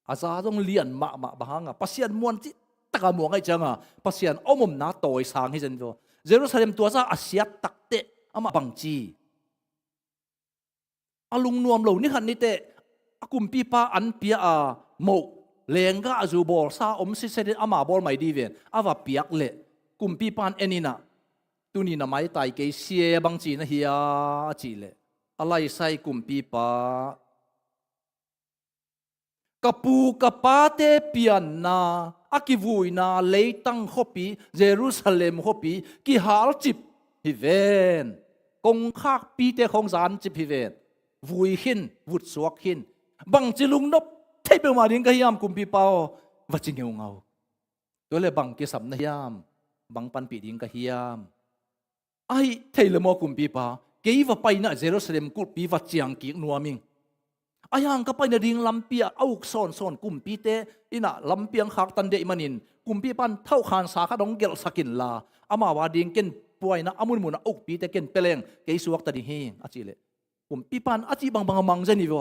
อาซาต้องเลียนมาบางปัสยันมวนจิตะกามวงไอจังปัสยันเอามุมนาโตยสางให้จันโจเยรูซาเล็มตัวซาอาเซียตักเตะอามาบังจีอาลุงนวมเหล่านี้ขันนี่เตะอากุมปีปาอันเปียโมกเลงกาจูบอลซาอมซิเซเดอามาบอลไม่ดีเวนอาวาเปียกเละกุมปีปานเอนินะตุนีน่ะไม่ตายเกยเสียบังจีนะเฮียจีเละอะไรใส่กุมปีปากะปูกะปาเตเปียนนาอากิวุยนาเลตังขบีเยรูซาเล็มขบีกิฮาลจิบฮิเวนกงคากปีเตของสารจิบฮิเวนวุยหินวุดสวกหินบังจิลุงนบเทเปมาดิงกะยามกุมปีเปาวัจิเงาเงาตัวเลยบังกิสัมนะยามบังปันปีดิงกะยามไอเทเลโมกุมปีเปาเกยว่าไปนะเยรูซาเล็มกุปีวัดเจียงกิกนัวมิงอายังก็ไปในดิ่งลำเปียเอาซ่อนกุมปีเตอินะลำเปียงขากตันเดมันินกุมปีปันเท่าขานสาขาดงเกลสกินลาอามาวาดิ่งเกนป่วยนะอามุนมุนอุกปีเตเกนเปลงเกยสวกตัดหิอาจิเลกุมปีปันอาจิบังมังเจนิว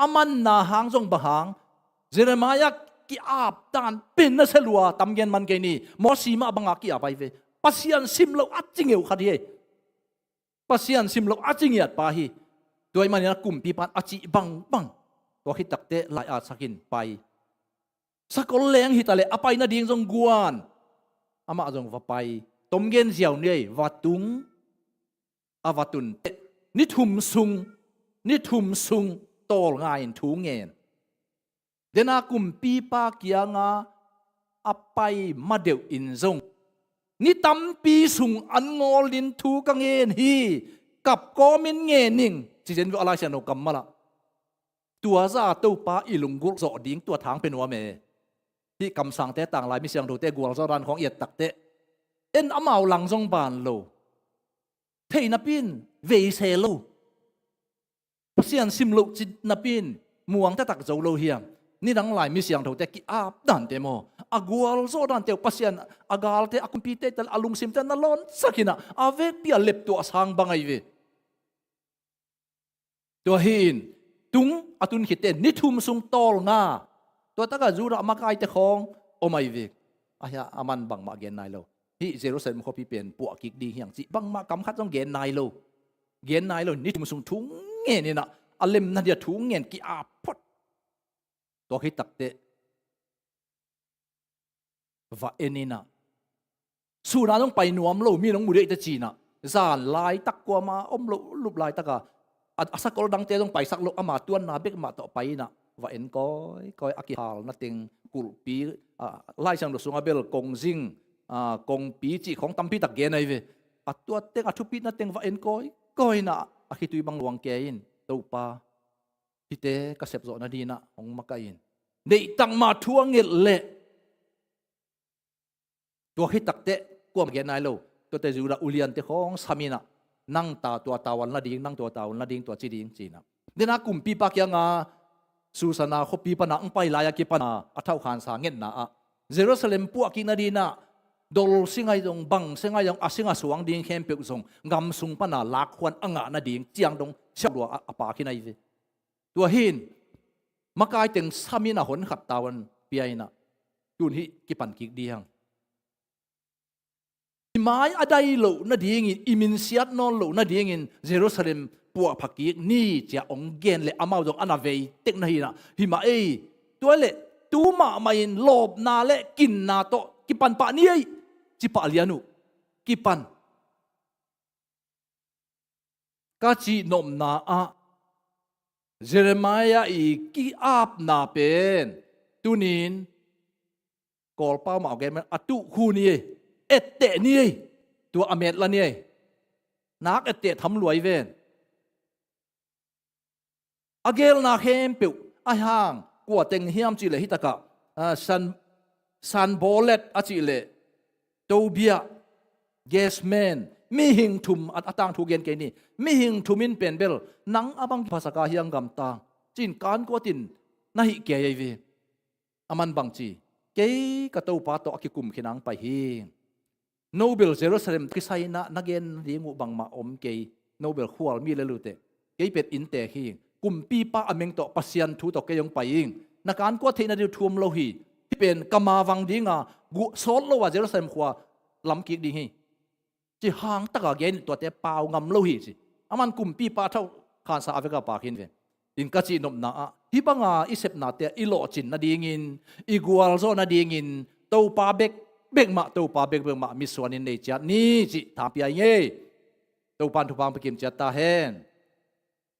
อามันนาหางจงบะหางเจเรมายา ki ap dan pin na selua tam gen man ke ni mo si ma banga ki apai ve pasian sim lo aching eu khadi he pasian sim lo aching yat pa hi toy man ya kum pi pan achi bang bang to hi takte lai a sakin pai sakol leng hi tale apai na ding jong guan ama jong va pai tom gen ziaw nei watung awatun ni thum sung tol ngai thu ngen dena kum pi pa kia nga apai madeu in zong ni tam pi sung an ngolin thu ka ngen hi kap ko min nge ning chi jen wa lai no kam mala tua za to pa ilungul zo ding tua thang pen wa me hi kam sang te tang lai mi siang do te gwal zo ran khong yet tak te en amau lang zong ban lo thei na pin ve se lo pasian sim lo chi na pin muang ta tak zo lo hiam ni dang lai mi siang tho te ki ap dan te mo agwal zo dan te pasian agal te akumpite tal alung sim te na lon sakina ave pia lep to asang bangai ve to hin tung atun khite ni thum sung tol nga to taka zura makai te khong omai ve aya aman bang ma gen nai lo hi Jerusalem ko pi pen pu akik di hiang chi bang ma kam khat jong gen nai lo ni thum sung thung nge ni na alem na dia thung ngen ki ap phot to hi takte va enina sura nong pai nuam lo mi nong mu de ta chi na zan lai tak kwa ma om lo lup lai taka asakol dang te dong pai sak lo ama tuan na bek ma to pai na va en koi aki hal na ting kul pi lai sang do sunga bel kong jing kong pi chi khong tam pi tak gen ai ve atwa te athu pi na teng va en koi na akhi tui bang luang ke in to pa hite ka sep zo na di na ong makain nei tang ma thuang ngel le to hi takte kuam gen ai lo to te jura ulian te khong samina nang ta tua tawan la ding nang tua tawan la ding tua chi ding chi na dena kum pi pa kya nga susana kho pi pa na ang pai la ya ki pa na athau khan sa ngen na a Jerusalem pu ki na di na dol singai dong bang singai dong asinga suang ding khem pe song ngam sung pa na lak khwan anga na ding chiang dong chawwa apa ki nai ve tua hin makai teng samina hon khat tawan piaina tun hi ki pan ki diang mai adai lo na ding in imin siat non lo na ding in Jerusalem pu phaki ni cha ong gen le amau dong anavei tek na hi na hi ma ei tuale tu ma main lob na le kin na to ki pan pa ni ei chi pa lianu ki pan ka chi nom na a Jeremiah i ki ap na pen tunin kol pa ma gen atu khu ni ette ni tu amet la ni nak ette tham luai ven agel na khem pe a hang kwa teng hiam chi le hitaka san bolet a chi le tobia gesmen mi hing thum atang thu gen ke ni mi hing thumin pen bel nang abang phasaka hiang gam ta chin kan ko tin na hi ke ye ve aman bang chi ke ka to pa to akikum khinang pa hi Nobel Jerusalem kisai na nagen ringu bang ma om ke Nobel khwal mi le lute ke pet in te hi kumpi pa ameng to pasian thu to ke yong paing na kan ko theina ri thum lo hi pen kama wang dinga gu sol lo wa Jerusalem khwa lam ki ding hi chi hang taka gen to te pau ngam lo hi chi aman kumpi pa thau khan sa aveka pa khin ve in ka chi nom na a hi banga isep na te ilo chin na ding in igual zo na ding in to pa bek ma to pa bek ma mi suan in nei chat ni chi tha pia ye to pan thu pang pekim chat ta hen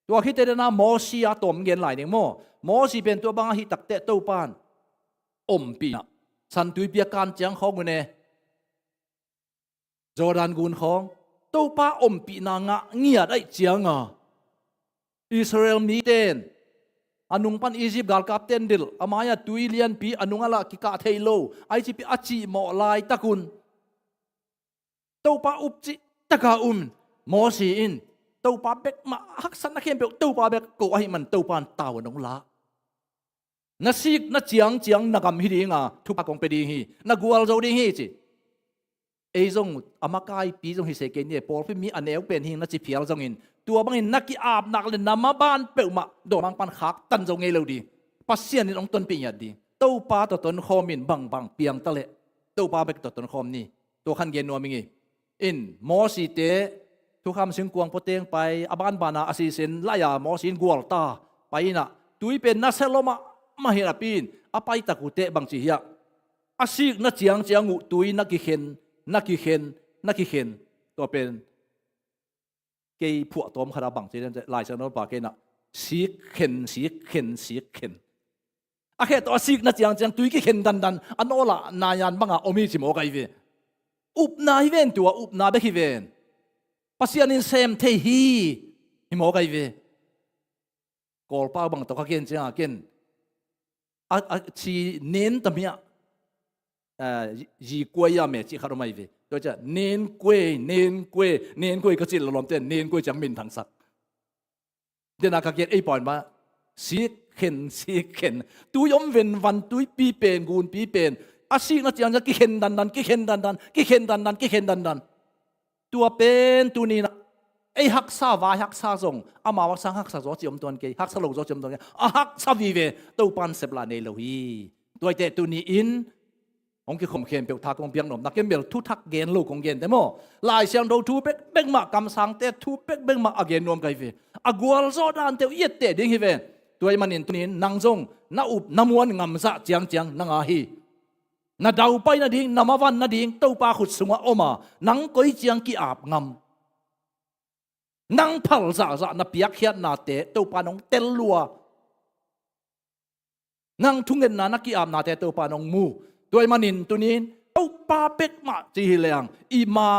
tua khi te na mo si a tom gen lai ning mo si pen to bang hi tak te to pan om pi na san tui pia kan chang khong ne Jordan gun khong to pa om pi na nga ngia dai chiang a Israel mi ten anung pan Egypt gal captain dil amaya tuilian pi anung ala ki ka thailo IGP achi mo lai takun to pa upchi taka mo si in to pa bek ma haksan na khem pe to pa bek ko ai man to pan taw nong la na sik na chiang na gam hi ringa thu pa kong pe ding hi na gual zo ding hi chi ei zong amakai pi zong hi se ke ni por pe mi aneu pen hi na chi phial zong in tua bangin naki ap nak le nama ban pe ma do mang pan khak tan zong ngei lo di pasien in ong ton pi ya di ตู้ปลาตัวตนคอมินบังบังเปียงตะเละตู้ปลาไปตัวตนคอมนี่ตัวขันเกนนัวมิงีอินมอสีเตทุกคำสิงกวงปเตียงไปอบานบานาอาศิเซนลายามอสินกวลตาไปนะตุยเป็นนัสเซโลมาเฮนาปีนอไปตะกุเตบังจีเฮียอาศิกนักเจียงอุตุยนักกิเขนตัวเป็นเกยผัวตัวมขนาดบังจีนั่นจะลายเซนโนปาเกนะสีเข็นอาแค่ตัวสิกนักเจียงตุยกิเข็นดันอันโอละนายันบังอาอมิจิโมกไอเวอุบนาฮิเวนตัวอุบนาเบฮิเวนปัสยานินเซมเทฮีฮิโมกไอเวกอลป้าบังตัวเกนเจียงเกนชีเน้นตะเมียยีกวยยาเมจิคารมาไอเวตัวจะเน้นกวยก็จิตลมเต้นเน้นกวยจังมินทางสักเดี๋ยวนักเกนไอปอนมาสีเข็นตุยอมเวนวันตุยปีเป็นกูนปีเป็นอาศิกนักเจียงจะกิเข็นดันตัวเป็นตัวนี้นะไอฮักซาวาฮักซาซงอามาวักสังฮักซาโจจิอมตัวนี้ฮักซาโลโจจิอมตัวนี้ฮักซาวีเวตัวปันเซบลาเนโลฮีตัวเตตัวนี้อินองค์ข่มเขียนเปียวทากงเปียงหนมนักเกมเบลทุทักเกนลูกของเกนแต่โมลายเสียงเราทูเป๊กมากำสังเตทูเป๊กมากอเกนนวมไกเวอกัวลโซดานเตเอียเตดิ้งฮิเวตัวมันอินตัวนี้นางซงนาอุบนามวนงำซะเจียงนางอาฮีนาดาวไปนาดิ่งนามาวันนาดิ่งเต้าปาขุดสงอมานังก้อยเจียงกีอาบงำนังพัลซานาเปียกเขียนนาเตเต้าปานองเตลลัวนังทุ่งเงินนานักกีอาบนาเตเต้าปานองมูตัวมันอินตัวนี้เต้าปาเป็กมาจีฮิเลงอีมา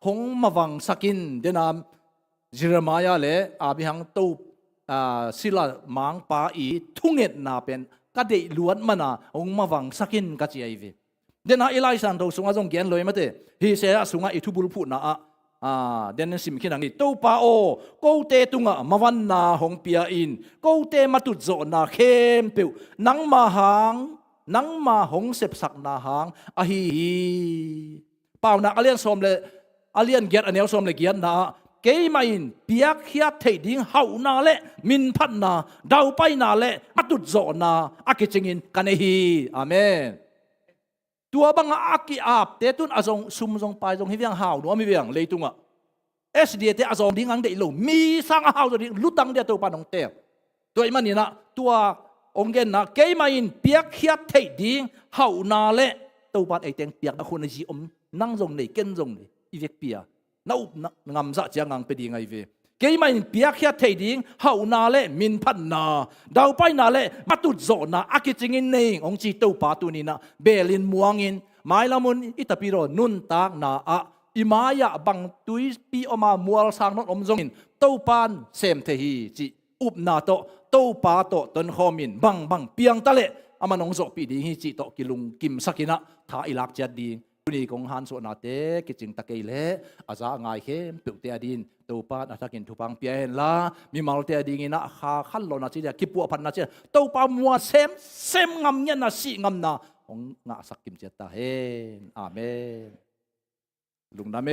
หงมาวังสกินเดนามจิรมายาเลอาบิหังเต้าศิลามังปาอีทุ่งเงินนาเป็นก็ได้ล้วนมานะองมาวังสักินกัจยัยเวเดน่าเอไลซันเราสุงอาจงเกียนเลยมาเตฮิเสียสุงอาอิทุบุลพูนะเดนสิมขินังนี่ตู้ปาโอกูเตตุงะมาวันนาหงเปียอินกูเตมาตุดโจนาเข้มเปียวนังมาหางนังมาหงเสพสักนาหางอะฮีเปล่านะอาเลียนสมเลยอาเลียนเกียนอันเนียวสมเลยเกียนนะเกยมาอินเปียกเฮียเทดิ้งเฮานาเละมินพันนาดาวไปนาเละมาตุดโจนาอากิจงินกันฮีอาเมนตัวบังอากิอาบเตตุนอาจงซุมจงไปจงฮิเวียงเฮาหนูมีเวียงเลยตุงะSD เตอาจงดิ้งอังเดโลมีสังเฮาตัวดิ้งลุตังเดียตัวปานองเตตัวมันนี่นะตัวองเกนนะเกยมาอินเปียกเฮียเทดิ้งเฮานาเละตัวปานไอเตงเปียกนะคนจีอมนั่งจงในเกนจงในอีเวกเปียนาอุบงำซะเจียงงังไปดีไงเวเกยมันเปียกเฮียเทดิ้งเฮานาเละมินพันนาดาวไปนาเละมาตุดโจนาอากิจิงินเนงองจีตัวปาตุนี่นะเบลินมัวงินไม้ละมุนอิตาปิโรนุนตากนาอะอิมายะบังตุยปีออกมามัวลสังนนอมจงอินตัวปานเซมเทฮีจีอุบนาโตตัวปาโตต้นคอมินบังเปียงตะเละอามันองโจปีดีฮีจีโตกิลุงกิมสักินะท้าอิลักจัดดีนี่กงฮันส่วนนาเตกิจิงตะเกยเละอาจจะง่ายเข้มเปียวเตียดินตัวปาดอาจจะกินทุปังเปียเห็นละมีมาลเตียดิงินะขาขันโลนาจีเดียกิปัวพันนาจีตัวปามัวเซมงำเนี่ยนะสีงำนะองงะสักกิมเจตาเฮนอาเมนลุงดาเม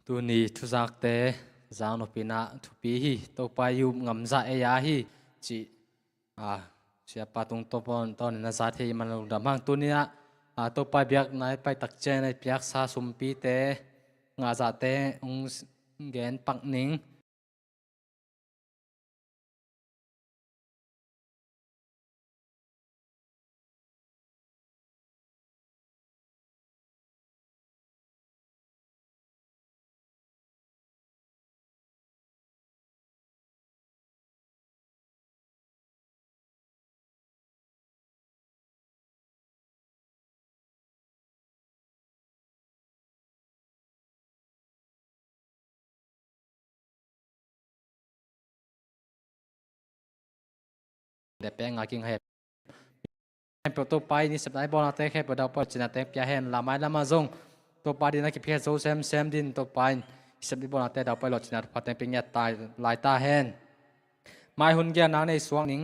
ตัวนี้ทุจักเตจางนพินะทุปีฮีตัวไปยุบงำใจยาฮีจีเสียปะตรงตัวปอนตอนนั้นซาเทมันลุงดำหังตัวนี้นะตัวไปเบียกนายไปตักเจนในเบียกซาสุมปีเตงาจะเตองเกนปักนิงเดเปงอากิงเฮปตัวไปนี่สัปดาห์บอลเตะแค่ประดาวปอดจินาเตะพิอาเฮนลาไม้ลามาซงตัวไปดีนักกีฬาโซเซมดินตัวไปสัปดาห์บอลเตะดาวไปหลอดจินาพัดเตะเป็นเงียตายลายตาเฮนไม่หุ่นแกนาในสวงนิง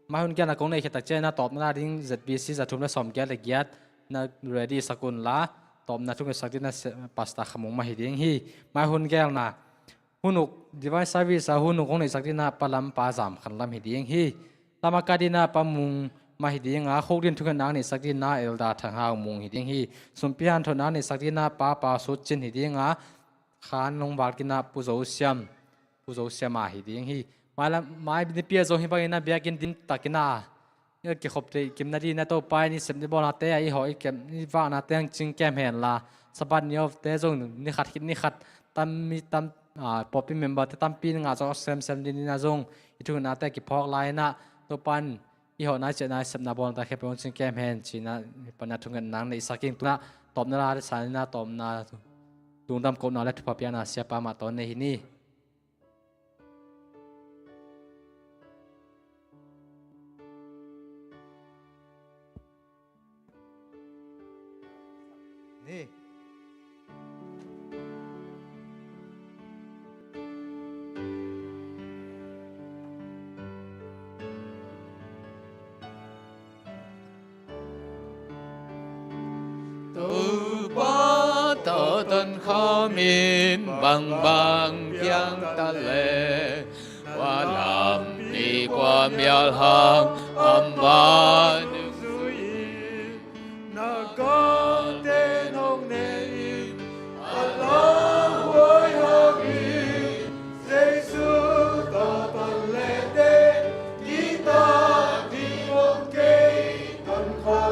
ไม่หุ่นแกนาคงในเขตเจนาตอบนาดิ้งจัดบีซีจัดทุ่มและสอมแกเล็กยัดนาเรดี้สกุลละ ตอมนาทุกสักที่น่าปัสตาขมงมาหิดยังฮีมาหุ่นแก้วนะหุ่นุกดีไวซ์วิสาหุ่นุกของในสักที่น่าปลัมปาจามขันลำหิดยังฮีลามากาดินาปมุงมาหิดยังอาโคกดินทุกนางในสักที่น่าเอลดาทางหาวมุงหิดยังฮีสมพิฮันทนางในสักที่น่าปาสุดจินหิดยังอาขานลงบาลกินาปุโจเซียมมาหิดยังฮีมาละมาบินเปียโจหิบากินาเบียกินดินตักินาเนี่ยเกี่ยวกับกิมนาดีนาโตไปนี่เสพนี่บอลนาเตะไอ้หอยเก็บนี่ว่านาเตะจริงแกมเห็นละสบัดเนี่ยเตะจงนี่ขัดคิดนี่ขัดตั้มมีตั้มป๊อปปี้เมมเบอร์ตั้มปีนงาจะเซมดินนาจงอีทุกนาเตะกี่พอกไลน์นะตัวปันไอ้หอยน่าจะน่าเสพนาบอลแต่แค่เป็นจริงแกมเห็นชีนะปัญหาทุกเงินนังในสักกิ่งตัวน่ะตบนาลาสารน่ะตบนาดวงดำกบนาและทุบปะเปียนาเสียปามาตอนในที่นี่นี่ ba tờ tân khó min bằng piang ta lệ và làm đi qua mial hàng âm ba nước suy na có tên hồng nền Allah với hồng in Jesus tờ tân lệ đê đi ta đi mong cây tân khó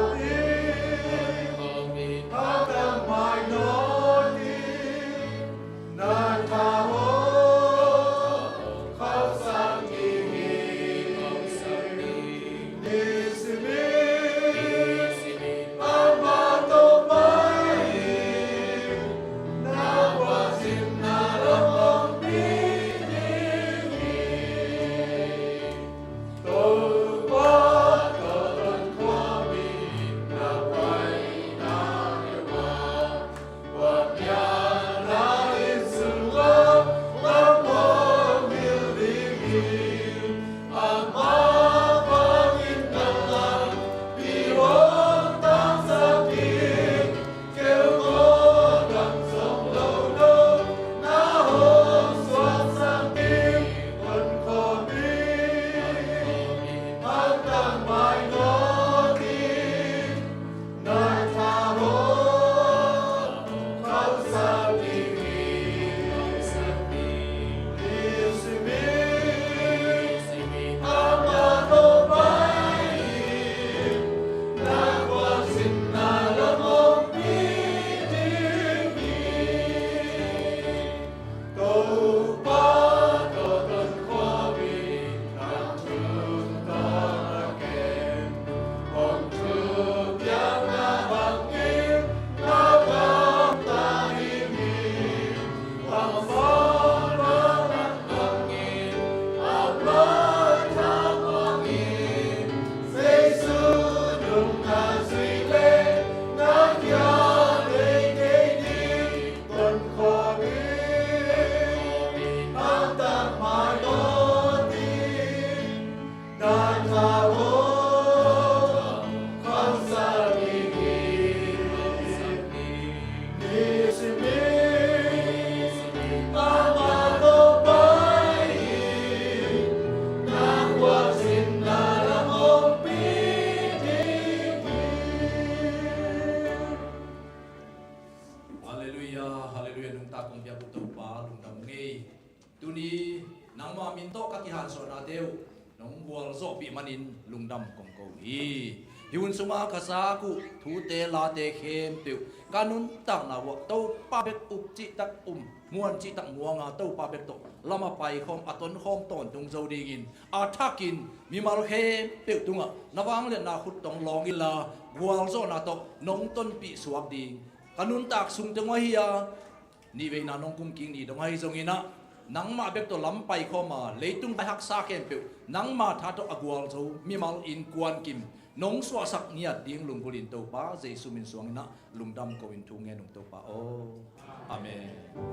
Yun suma kasaku thu te la te khem tiu kanun tak na wa to pa bek up chi tak muan chi tak muanga to pa bek to lama pai khom aton khom ton tung zo dingin athakin mi mal khem tiu tunga nawang le na khut tong long ila gwal zo na to nong ton pi suap ding kanun tak sung tengwa hiya ni ve na nong kum king ni dong hai zong ina nang ma bek to lam pai khoma leitung pai hak sa khem tiu nang ma tha to agwal zo mi mal in kwan kim nong swa sak niat ding lung kulin to pa jesu min suang na lungdam ko in thu nge nong to pa oh amen